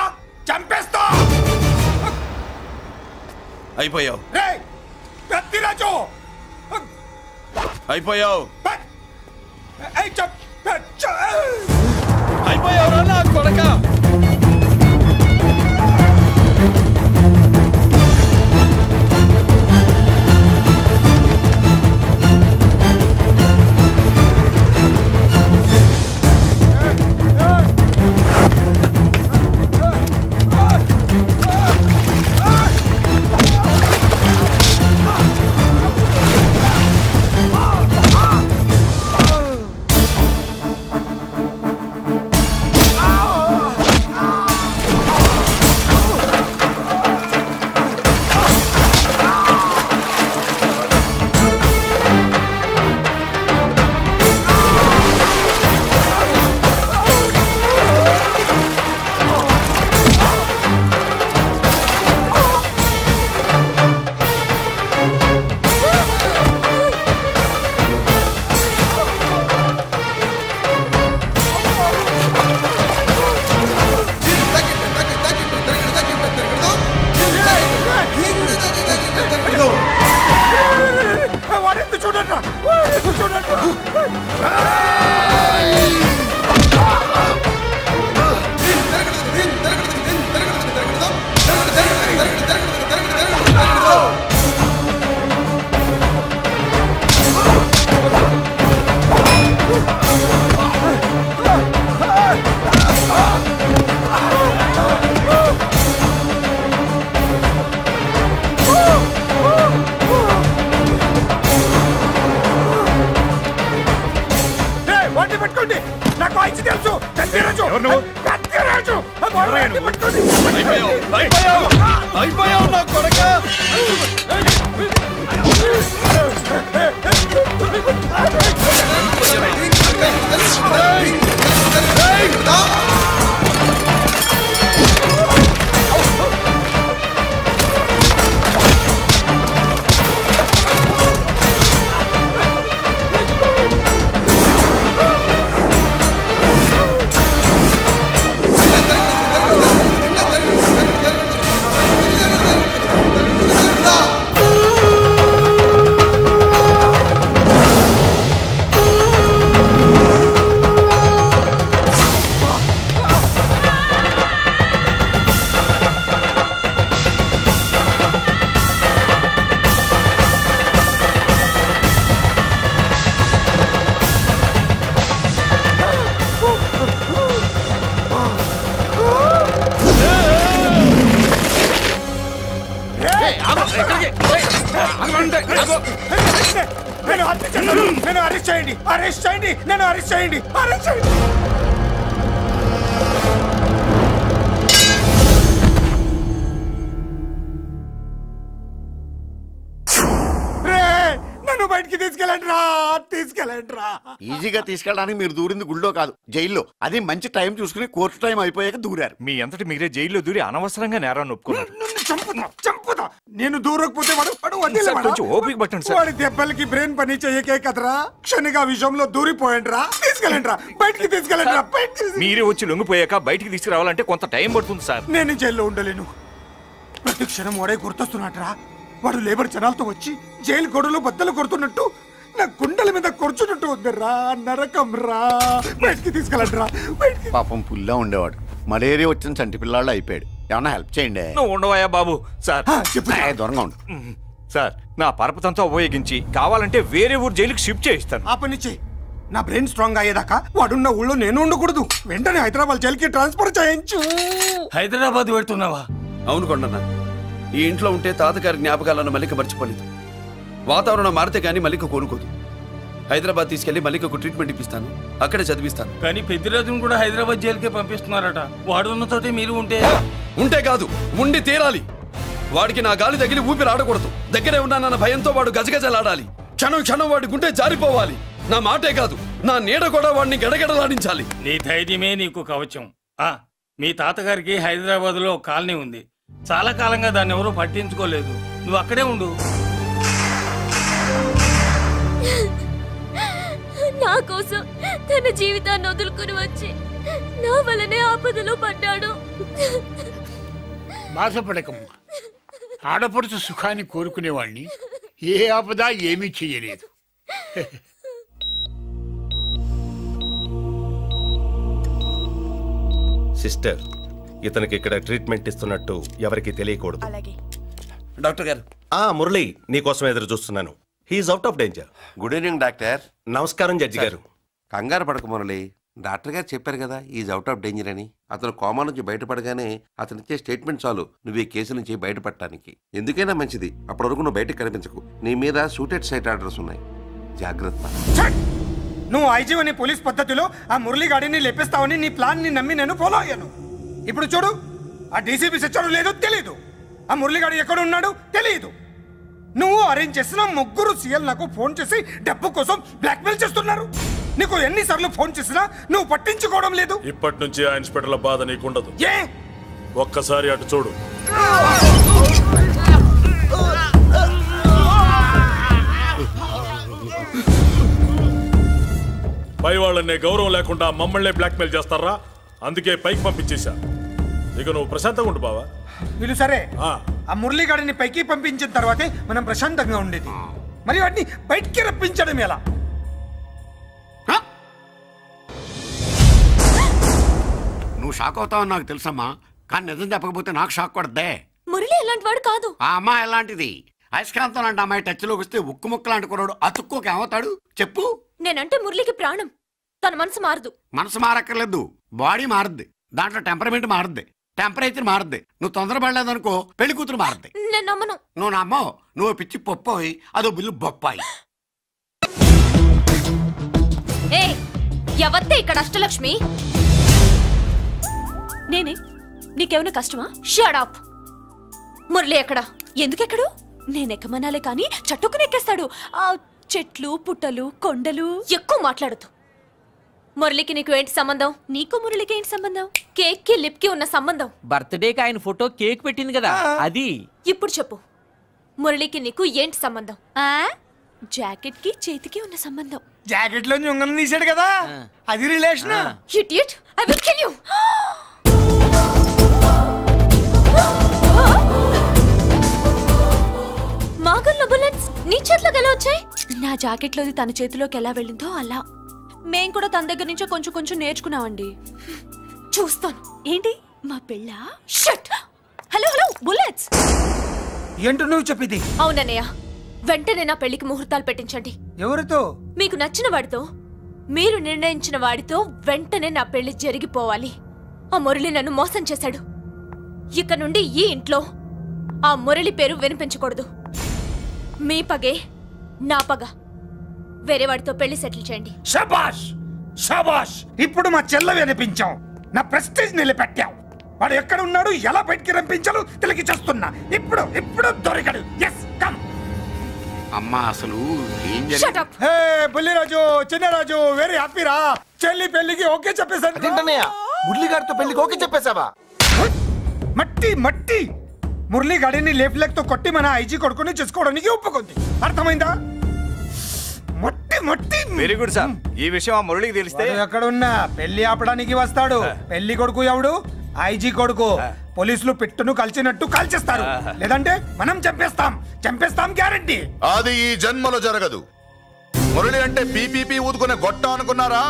చంపేస్తా. అయిపోయావు, పెద్దిరాజు అయిపోయావు, అయిపోయావు నా కొడక. అయిపోయావు నా కొడక. నన్ను అరెస్ట్ చేయండి, అరెస్ట్ చేయండి, నన్ను అరెస్ట్ చేయండి, అరెస్ట్ చేయండి. నన్ను బయటికి తీసుకెళ్ళండి రా, తీసుకెళ్ళండి రా. ఈజీగా తీసుకెళ్ళడానికి మీరు దూరింది గుళ్ళో కాదు, జైల్లో. అది మంచి టైం చూసుకుని కోర్టు టైం అయిపోయాక దూరారు. మీ అంతటి మీరే జైల్లో దూరి అనవసరంగా నేరాన్ని ఒప్పుకున్నారు. చంపుతా. నేను దూరకపోతే వాడు వదిలేవాడా? ఓపిక పట్టండి సార్. వాడి దెబ్బలకి బ్రెయిన్ పని చెయ్యకే కదరా, క్షణిగా విషయంలో దూరిపోయండి రా. తీసుకెళ్ళండి రా, బయటికి తీసుకెళ్ళండి రా. మీరే వచ్చి లొంగిపోయాక బయటికి తీసుకురావాలంటే కొంత టైం పడుతుంది సార్. నేను జైల్లో ఉండలేను. ప్రతి క్షణం వాడే గుర్తొస్తున్నట్రా. వాడు లేబర్ జనాలతో వచ్చి జైలు గొడవలు బద్దలు కొడుతున్నట్టు నా గుండెల మీద కొడుచున్నట్టు ఉందిరా. నరకం రా. బయటికి తీసుకెళ్ళండి రా. పాపం పుల్లా ఉండేవాడు, మలేరియా వచ్చిన చంటి పిల్లాళ్ళు అయిపోయాడు. ఏమన్నా హెల్ప్ చేయండి. నువ్వు ఉండవయ్యా బాబు. సార్ దూరంగా ఉండు సార్. నా పరపతంతో ఉపయోగించి కావాలంటే వేరే ఊరు జైలుకి షిఫ్ట్ చేయిస్తాను. ఆ పని చెయ్యి. నా బ్రెయిన్ స్ట్రాంగ్ అయ్యేదాకా వాడున్న ఊళ్ళో నేను ఉండకూడదు. వెంటనే హైదరాబాద్ జైలుకి ట్రాన్స్ఫర్ చేయించు. హైదరాబాద్ పెడుతున్నావా? అవును కొండన్న, ఈ ఇంట్లో ఉంటే తాతగారి జ్ఞాపకాలను మల్లిక మర్చిపోలేదు. వాతావరణం మారితే కానీ మల్లిక కోలుకోదు. హైదరాబాద్ తీసుకెళ్లి మల్లికకు ట్రీట్మెంట్ ఇప్పిస్తాను, అక్కడే చదివిస్తాను. కానీ పెద్దిరాజును కూడా హైదరాబాద్ జైలుకే పంపిస్తున్నారట. వాడు ఉన్న తోటి మీరు ఉంటే కాదు, ఉండి తీరాలి. వాడికి నా గాలి తగిలి ఊపిరి ఆడకూడదు. దగ్గరే ఉన్నానన్న భయంతో వాడు గజగజలాడాలి. క్షణం క్షణం వాడి గుంటే జారిపోవాలి. నా మాటే కాదు, నా నీడ కూడా వాడిని గడగడలాడించాలి. నీ ధైర్యమే నీకు కవచం. మీ తాతగారికి హైదరాబాద్ లో కాలనీ ఉంది. చాలా కాలంగా దాన్ని ఎవరూ పట్టించుకోలేదు. నువ్వు అక్కడే ఉండు. నా కోసం తన జీవితాన్ని వదులుకుని వచ్చి నా వల్లనే ఆపదలో పడ్డాడు. బాధపడకమ్మా. ఆడపడుచు సుఖాన్ని కోరుకునేవాణ్ణి ఏ ఆపద ఏమీ చెయ్యలేదు. సిస్టర్, ఇతనికి ఇక్కడ ట్రీట్మెంట్ ఇస్తున్నట్టు ఎవరికి తెలియకూడదు. డాక్టర్ గారు. మురళి, నీకోసం ఎదురు చూస్తున్నాను. He is out of danger. Good evening doctor. నమస్కారం జడ్జి గారు. కంగారు పడక మురళి, డాక్టర్ గారు చెప్పారు కదా ఈజ్ అవుట్ ఆఫ్ డేంజర్ అని. అతను కోమా నుంచి బయటపడగానే అతను ఇచ్చే స్టేట్మెంట్ చాలు నువ్వు ఈ కేసు నుంచి బయటపడటానికి. ఎందుకైనా మంచిది, అప్పటి వరకు నువ్వు బయటకు కనిపించకు. నీ మీద షూటెడ్ సైట్ ఆర్డర్స్ ఉన్నాయి, జాగ్రత్త. నువ్వు ఐజీ అని పోలీస్ పద్ధతిలో ఆ మురళి గాడిని లేపిస్తావని నీ ప్లాన్ ని నమ్మి నేను ఫాలో అయ్యాను. ఇప్పుడు చూడు, ఆ డీసీపీ సచ్చాడు లేదో తెలియదు, ఆ మురళి గాడి ఎక్కడ ఉన్నాడు తెలియదు. నువ్వు అరేంజ్ చేసిన ముగ్గురు సీఎల్ నాకు ఫోన్ చేసి డబ్బు కోసం బ్లాక్మెయిల్ చేస్తున్నారు. నీకు ఎన్నిసార్లు ఫోన్ చేసినా నువ్వు పట్టించుకోవడం లేదు. ఇప్పటి నుంచి ఆ ఇన్స్పెక్టర్ల బాధ నీకుండదు. ఏ ఒక్కసారి అటు చూడు. పై వాళ్ళనే గౌరవం లేకుండా మమ్మల్ని బ్లాక్మెయిల్ చేస్తారా? అందుకే పైకి పంపించేశా. ఇక నువ్వు ప్రశాంతంగా ఉండు బావా. వీళ్ళు సరే, ఆ మురళి గాడిని పైకి పంపించిన తర్వాతే మనం ప్రశాంతంగా ఉండేది. మరి వాటిని బయటికి రప్పించడం ఎలా? నువ్వు షాక్ అవుతావని నాకు తెలుసమ్మా, కానీ నిజం చెప్పకపోతే నాకు షాక్ కొడద్దే. మురళి ఎలాంటి వాడు కాదు. ఆ అమ్మాయి ఎలాంటిది? అయస్కాంతం లాంటి అమ్మాయి టచ్ లోకి వస్తే ఉక్కు ముక్క లాంటి కుర్రాడు అతుక్కోకి ఏమవుతాడు చెప్పు? నేనంటే మురళికి ప్రాణం. తన మనసు మారదు. మనసు మారక్కర్లేదు, బాడీ మారుద్ది. దాంట్లో టెంపరమెంట్ మారుద్ది, టెంపరేచర్ మారుద్ది. నువ్వు తొందరపడలేదనుకో పెళ్లి కూతురు మారుద్ది. నేను నమ్మను. నువ్వు నమ్మవు. నువ్వు పిచ్చి పొప్పోయి అదో బిల్లు బొప్పాయి. ఏ ఎవత్తే ఇక్కడ అష్టలక్ష్మి? నేనే నీకేమైనా కష్టమా? Shut up. మురళి ఎక్కడా? ఎందుకెక్కడు? నేనెక్కమనాలే కానీ చట్టుకుని ఎక్కేస్తాడు. ఆ చెట్లు పుట్టలు కొండలు. ఎక్కువ మాట్లాడదు. మురళికి నీకు ఏంటి సంబంధం? నీకు మురళికి ఏంటి సంబంధం? కేక్ కి లిప్ కి ఉన్న సంబంధం. బర్త్డేకి ఆయన ఫోటో కేక్ పెట్టింది కదా అది. ఇప్పుడు చెప్పు, మురళికి నీకు ఏంటి సంబంధం? జాకెట్ కి చేతికి ఉన్న సంబంధం. జాకెట్ లో ఉంగరం తీసాడు కదా, అది relation. Idiot, I will kill you. మాగల్లో బుల్లెట్స్ నీ చేతిలోకి ఎలా వచ్చాయి? నా జాకెట్ లోది తన చేతిలోకి ఎలా వెళ్ళిందో అలా. మేం కూడా తన దగ్గర నుంచే కొంచెం కొంచెం నేర్చుకున్నామండి. చూస్తాను. ఏంటి మా పెళ్ళ? షట్. Hello hello bullets. ఏంటో నువ్వు చెప్పింది? అవునన్నయ్య, వెంటనే నా పెళ్లికి ముహూర్తాలు పెట్టించండి. ఎవరితో? మీకు నచ్చిన వాడితో, మీరు నిర్ణయించిన వాడితో వెంటనే నా పెళ్లి జరిగిపోవాలి. ఆ మురళి నన్ను మోసం చేశాడు. ఇక నుండి ఈ ఇంట్లో ఆ మురళి పేరు వినిపించకూడదు. మీ పగే నా పగ. వేరే వాడితో పెళ్లి సెటిల్ చేయండి. శబాష్ శబాష్. ఇప్పుడు మా చెల్ల వినిపించాం, నా ప్రెస్టీజ్ నిలబెట్టావు. వాడు ఎక్కడ ఉన్నాడు, ఎలా బయటికి రంపించాలో తెలికి చేస్తున్నా. ఇప్పుడు ఇప్పుడు దొరికాడు. Yes come. అమ్మా అసలు ఏం Shut up. Hey Bulliraju, Chinnaraju, very happy రా. చెల్లి పెళ్లికి ఓకే చెప్పేశాను. మురళిగాడితో పెళ్లికి ఓకే చెప్పేశావా? మట్టి మట్టి. మురళిగాడిని లేఫ్ లెగ్ తో కొట్టి మన ఐజీ కొడుకుని చేసుకోవడానికి ఒప్పుకుంది. అర్థమైందా? మట్టి మట్టి. Very good sir. ఈ విషయం ఆ మురళికి తెలిస్తే ఎక్కడ ఉన్నా పెళ్లి ఆపడానికి వస్తాడు. పెళ్లి కొడుకు ఎవడు? ఐజీ కొడుకు. పోలీసులు పిట్టును కలిసినట్టు కాల్చేస్తారు, లేదంటే మనం చంపేస్తాం గ్యారంటీ. అది ఈ జన్మలో జరగదు. మురళి అంటే పీపీపీ ఊదుకునే గొట్ట అనుకున్నారా?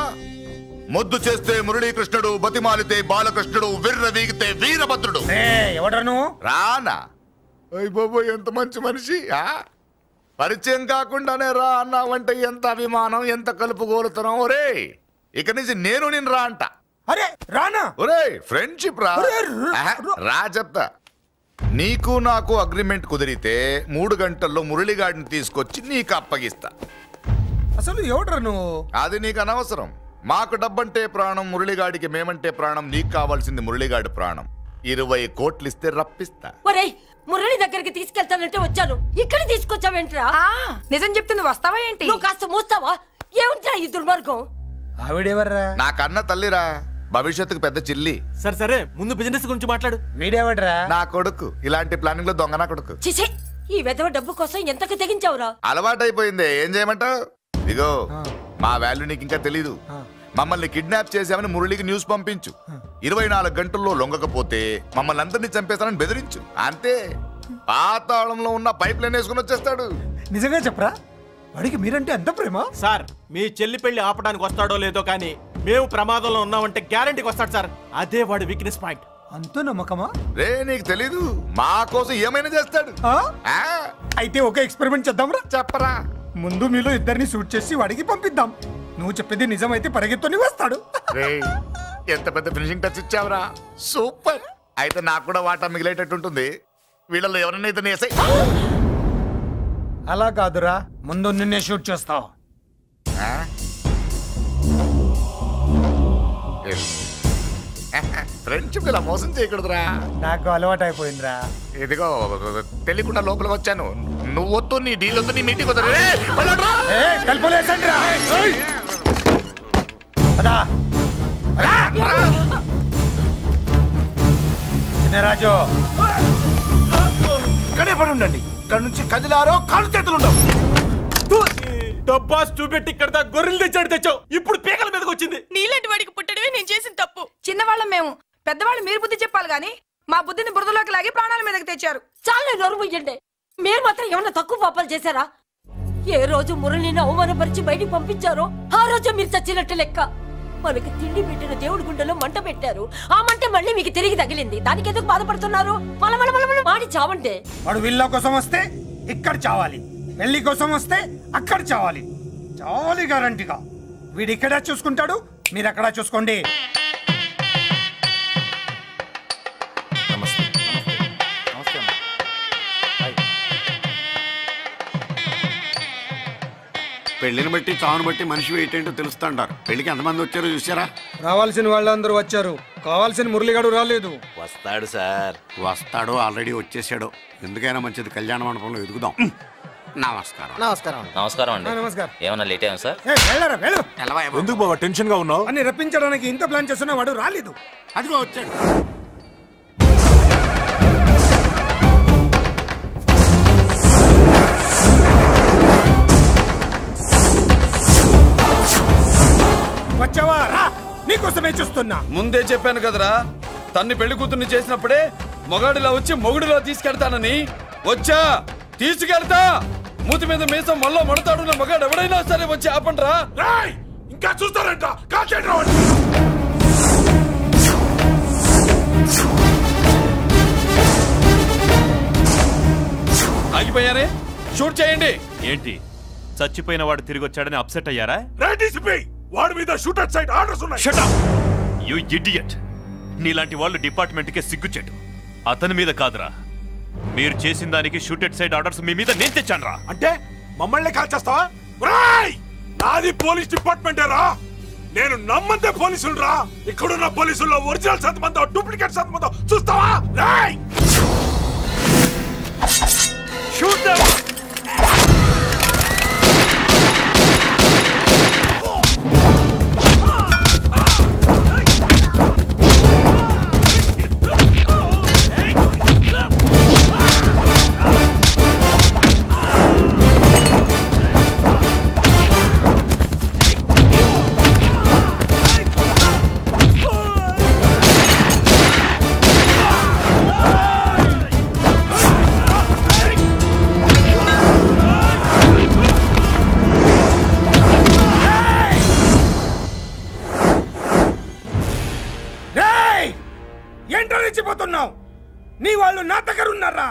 ముద్దు చేస్తే మురళీకృష్ణుడు, బతిమాలితే బాలకృష్ణుడు, విర్ర వీగితే వీరభద్రుడు. ఎవడను? రానా? అయ్య బాబు, ఎంత మంచి మనిషి. పరిచయం కాకుండానే రా అన్నావంటే ఎంత అభిమానం, ఎంత కలుపుగోలుతున్నాం. ఒరే, ఇక నుంచి నేను రా అంట. అరే రానా? ఒరే, ఫ్రెండ్షిప్ రా. రా చెప్తా. నీకు నాకు అగ్రిమెంట్ కుదిరితే 3 గంటల్లో మురళిగాడిని తీసుకొచ్చి నీకు అప్పగిస్తా. అసలు ఎవడ్రా నువ్వు? అది నీకు అనవసరం. మాకు డబ్బంటే ప్రాణం, మురళిగాడికి మేమంటే ప్రాణం. నీకు కావాల్సింది మురళిగాడి ప్రాణం. 20 కోట్లు ఇస్తే రప్పిస్తా. ఒరేయ్, మురళి దగ్గరికి తీసుకెళ్తానంటే వచ్చాను, ఇక్కడ తీసుకొచ్చావేంట్రా? నిజం చెప్తుంది, వస్తావా ఏంటి? నువ్వు కాస్త మూస్తావా? ఏమిట్రా ఈ దుర్మార్గం? ఆవిడెవర్రా? నా కన్న తల్లిరా, భవిష్యత్తుకు పెద్ద చిల్లి. సరే సరే, ముందు బిజినెస్ గురించి మాట్లాడు. వీడేవడ్రా? నా కొడుకు. ఇలాంటి ప్లానింగ్ లో దొంగ నా కొడుకు. చిచే, ఈ వెధవ డబ్బు కోసం ఎంతకు తెగించావురా? అలవాటైపోయింది, ఏం చేయమంటావు? ఇదిగో, మా వాల్యూ నీకు ఇంకా తెలీదు. మమ్మల్ని కిడ్నాప్ చేసామని మురళికి న్యూస్ పంపించు. 24 గంటల్లో లొంగకపోతే మమ్మల్ని అందరినీ చంపేస్తానని బెదిరించు. అంతే. పాతాళంలో ఉన్న పైప్ లైన్ వేసుకుని వచ్చేస్తాడు. నిజంగా చెప్పరా? వాడికి మీరంటే ఎంత ప్రేమ? సార్, మీ చెల్లి పెళ్లి ఆపడానికి వస్తాడో లేదో కానీ మేము ప్రమాదంలో ఉన్నామంటే గ్యారంటీకి వస్తాడు సార్. అదే వాడి వీక్నెస్ పాయింట్. అంత నమ్మకమా? రే, నీకు తెలీదు. మా కోసం ఏమైనా చేస్తాడు. అయితే ఒక ఎక్స్పెరిమెంట్ చేద్దాంరా. చెప్పరా. ముందు మీలో ఇద్దరిని షూట్ చేసి వాడికి పంపిద్దాం. నువ్వు చెప్పేది నిజమైతే పరిగెత్తుని వస్తాడు. ఎంత పెద్ద ఫినిషింగ్ టచ్ ఇచ్చావురా. సూపర్. అయితే నాకు కూడా వాటా మిగిలేటట్టు ఉంటుంది. వీళ్ళలో ఎవరైనా ఇతను వేసాయి. అలా కాదురా, ముందు నిన్నే షూట్ చేస్తావు. ఫ్రెండ్షిప్ ఇలా మోసం చేయకూడదురా. నాకు అలవాటు అయిపోయిందిరా. ఇదిగో, తెలియకుండా లోపలికి వచ్చాను. నువ్వు వద్దు, నీ డీల్ వద్దు, నీ మీటింగ్ వద్దు. రాజు, ఇక్కడే పడి ఉండండి. ఇక్కడ నుంచి కదిలారో కాళ్ళు చేతులు ఉండవు. డబ్బా చూపెట్టి ఇక్కడ దాకా గొర్రెలు తెచ్చావు. ఇప్పుడు పీకల మీదకి వచ్చింది. నీలాంటి వాడికి పుట్టడమే నేను చేసిన తప్పు. చిన్నవాళ్ళం మేము, పెద్దవాళ్ళు మీరు బుద్ధి చెప్పాలి గాని మా బుద్ధిని బురదలోకి లాగి ప్రాణాల మీదకి తెచ్చారు. చాలా నోరు ముయ్యండి. మీరు మాత్రం ఏమన్నా తక్కువ పాపాలు చేశారా? ఏ రోజు మురళిని అవమానపరిచి బయటికి పంపించారో ఆ రోజు మీరు చచ్చినట్టు లెక్క. మనకి తిండి పెట్టిన దేవుడి గుండెలో మంట పెట్టారు. ఆ మంట మళ్ళీ మీకు తిరిగి తగిలింది. దానికి ఎందుకు బాధపడుతున్నారు? మాడి చావంటే. వాడు విల్లా కోసం వస్తే ఇక్కడ చావాలి, పెళ్లి కోసం వస్తే అక్కడ చావాలి. చావాలి గ్యారంటీగా. వీడు ఇక్కడ చూసుకుంటాడు, మీరు అక్కడ చూసుకోండి. పెళ్లిని బట్టి చావును బట్టి మనిషి ఏంటంటో తెలుస్తుంటారు. పెళ్లికి ఎంతమంది వచ్చారో చూసారా? రావాల్సిన వాళ్ళందరూ వచ్చారు. కావాల్సిన మురళిగాడు రాలేదు. వస్తాడు సార్. వస్తాడు, ఆల్రెడీ వచ్చేసాడు. ఎందుకైనా మంచిది కళ్యాణ మండపంలో ఎదుగుదాం. నమస్కారం. నమస్కారం అండి. నమస్కారం. ఏమన్నా లేట్ అయ్యాం సార్? ఎందుకు బాబా టెన్షన్ గా ఉన్నావు? అన్ని రప్పించడానికి ఇంత ప్లాన్ చేస్తున్నా వాడు రాలేదు. అదిగో వచ్చాడు. వచ్చావా? రా, నీకోసమే చూస్తున్నా. ముందే చెప్పాను కదరా, తన్ని పెళ్లి కూతుర్ని చేసినప్పుడే మొగాడిలా వచ్చి మొగుడిలో తీసుకెళ్తానని. వచ్చా, తీసుకెళ్తా. మూతి మీద మీసం మళ్ళా మడతాడు మగాడు ఎవడైనా సరే వచ్చి ఆపండ్రా. ఇంకా చూస్తారంట. ఆగిపోయారే, షూట్ చేయండి. ఏంటి చచ్చిపోయిన వాడు తిరిగి వచ్చాడని అప్సెట్ అయ్యారా? వాడి మీద షూటర్ సైడ్ ఆర్డర్స్ ఉన్నాయి. Shut up you idiot. నీలాంటి వాళ్ళు డిపార్ట్మెంట్ కే సిగ్గుచెట్టు. అతని మీద కాదురా, మీరు చేసిన దానికి షూటెడ్ సైడ్ ఆర్డర్స్ మీ మీద నేను తెచ్చాను రా. అంటే మమ్మల్ని కాల్ చేస్తావా? నాది పోలీస్ డిపార్ట్మెంట్ రా. నేను నమ్మందే పోలీసులు రా. ఇక్కడున్న పోలీసుల్లో ఒరిజినల్ సత్మంతో డూప్లికేట్ సత్మంతో చూస్తావా? రాయ్ షూట్ దెమ్. నీ వాళ్ళు నా దగ్గర ఉన్నారా?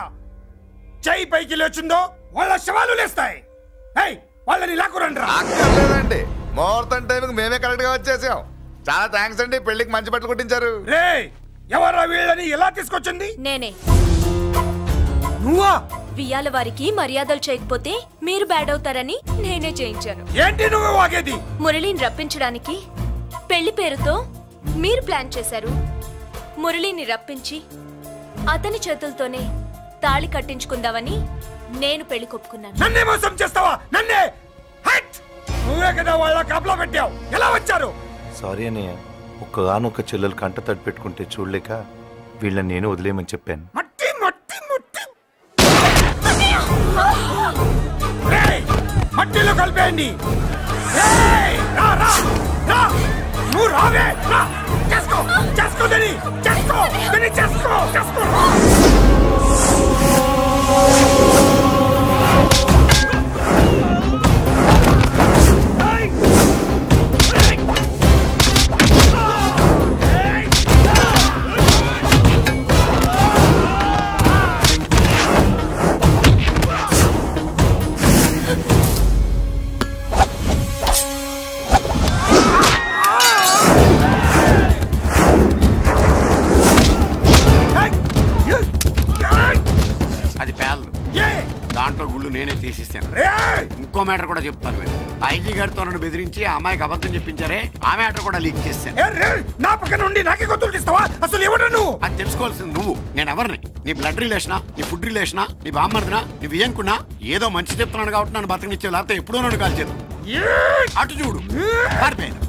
చెయ్యి పైకి లేచిందో వాళ్ళ శవాలు లేస్తాయి. వాళ్ళని లాక్కురండ్రా. అక్కర్లేదండి, ముహూర్తం టైంకి మేమే కరెక్ట్ గా వచ్చేసాం. చాలా థ్యాంక్స్ అండి. పెళ్లికి మంచి బట్టలు కుట్టించారు. రే, ఎవరా వీళ్ళని ఎలా తీసుకొచ్చింది? నేనే. నువ్వా? వియ్యాల వారికి మర్యాదలు చేయకపోతే మీరు బ్యాడ్ అవుతారని నేనే చేయించాను. ఏంటి నువ్వు వాగేది? మురళిని రప్పించడానికి పెళ్లి పేరుతో మీరు ప్లాన్ చేశారు. మురళిని రప్పించి అతని చేతులతోనే తాళి కట్టించుకుందామని నేను పెళ్లి కొప్పుకున్నాను. నన్నే మోసం చేస్తావా? నన్నే? నువ్వే కదా వాళ్ళ కాపలా పెట్టావు. ఎలా వచ్చారు? సారీ అన్నయ్య, ఒక్కగానొక్క చెల్లెలు కంట తడి పెట్టుకుంటే చూడలేక వీళ్ళని నేను వదిలేయమని చెప్పాను. మట్టి మట్టి మట్టి మట్టిలో కలిపేయండి. నువ్వు రావే. చేసుకో చేసుకో దని చేసుకో దని చేసుకో చేసుకో. దాంట్లో గుళ్ళు నేనే తీసిస్తాను. ఇంకో మ్యాటర్ కూడా చెప్తాను. ఐజీ గారితో నన్ను బెదిరించి ఆ అమ్మాయికి అబద్ధం చెప్పించారే, ఆ మ్యాటర్ కూడా లీక్ చేస్తాను. నా పక్కన నుండి నాకే గొంతులు తీస్తావా? అసలు ఎవరు నువ్వు? అది తెలుసుకోవాల్సింది నువ్వు. నేను ఎవరిని? నీ బ్లడ్ రిలేషనా, నీ ఫుడ్ రిలేషనా, నీ బామ్మర్దినా, నీ వియ్యనుకున్నా? ఏదో మంచి చెప్తున్నాను కాబట్టి నన్ను బతకనిచ్చావు, లేకపోతే ఎప్పుడో నన్ను కాల్చేది. అటు చూడు, పారిపోయాను.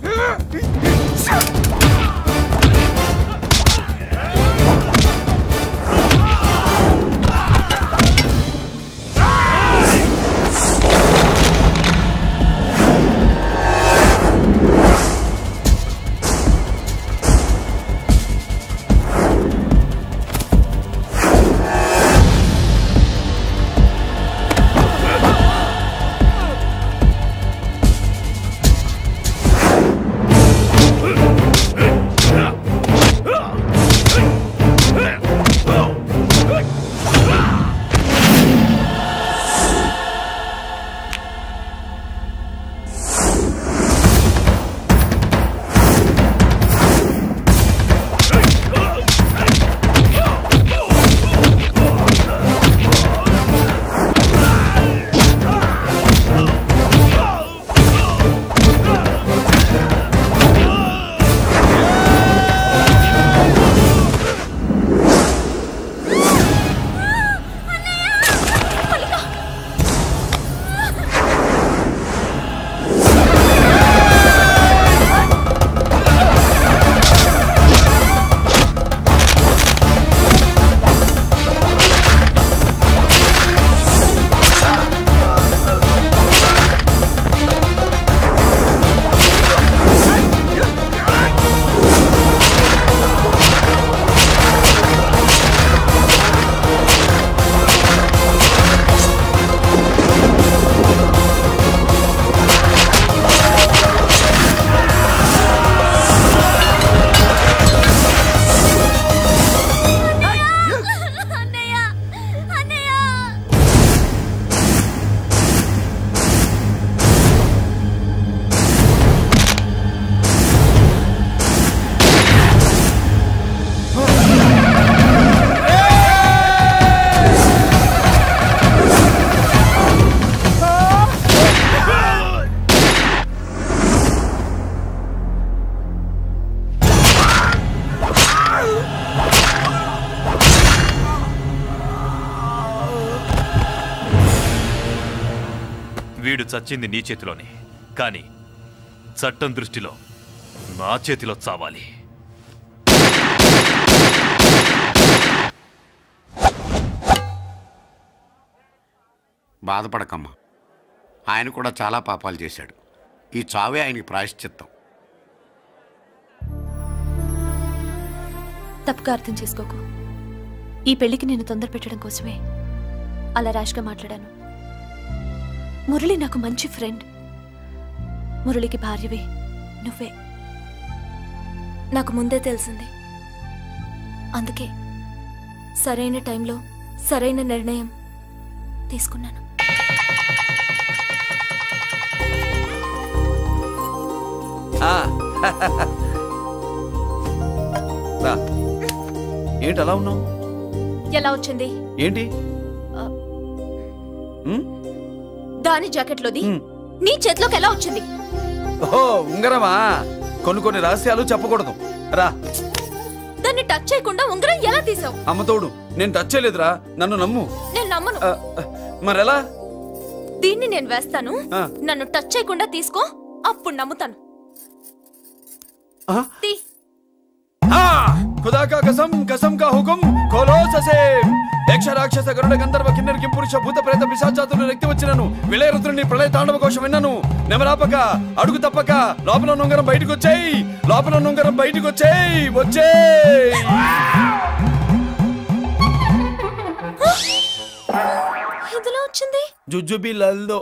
వీడు చచ్చింది నీ చేతిలోనే, కానీ చట్టం దృష్టిలో నా చేతిలో చావాలి. బాధపడకమ్మా, ఆయన కూడా చాలా పాపాలు చేశాడు. ఈ చావే ఆయనకి ప్రాయశ్చిత్తం. తప్పుగా అర్థం చేసుకోకు. ఈ పెళ్లికి నేను తొందర పెట్టడం కోసమే అలా ర్యాష్గా మాట్లాడాను. మురళి నాకు మంచి ఫ్రెండ్. మురళికి భార్యవే నువ్వే. నాకు ముందే తెలిసింది. అందుకే సరైన టైంలో సరైన నిర్ణయం తీసుకున్నాను. ఏంటి అలా ఉన్నావు? ఎలా వచ్చింది? ఏంటి దాని జాకెట్లోది నీ చేతిలోకి ఎలా వచ్చింది? ఓహో, ఉంగరమా? కొన్ని రహస్యాలు చెప్పకూడదు. రా. దాన్ని టచ్ చేయకుండా ఉంగరం ఎలా తీసావు? అమ్మతోడు, నేను టచ్ చేయలేదురా, నన్ను నమ్ము. నేను నమ్మను. మరెలా? దీన్ని నేను వేస్తాను, నన్ను టచ్ చేయకుండా తీసుకో, అప్పుడు నమ్ముతాను. खुदा का कसम, कसम का हुकुम, खोलो ससे. యక్ష రాక్షస గరుడ గంధర్వ కిన్నెర కింపురుష భూత ప్రేత పిశాచాతులు రక్తి వచ్చినను విలయ రుద్రుని ప్రళయ తాండవ కోశం విన్నను. నెమరాపక అడుగు తప్పక లోపల నుంగరం బయటకు వచ్చేయి, లోపల నుంగరం బయటకు వచ్చేయి, వచ్చేయి. ఇందులో వచ్చింది జుజుబి లల్దో.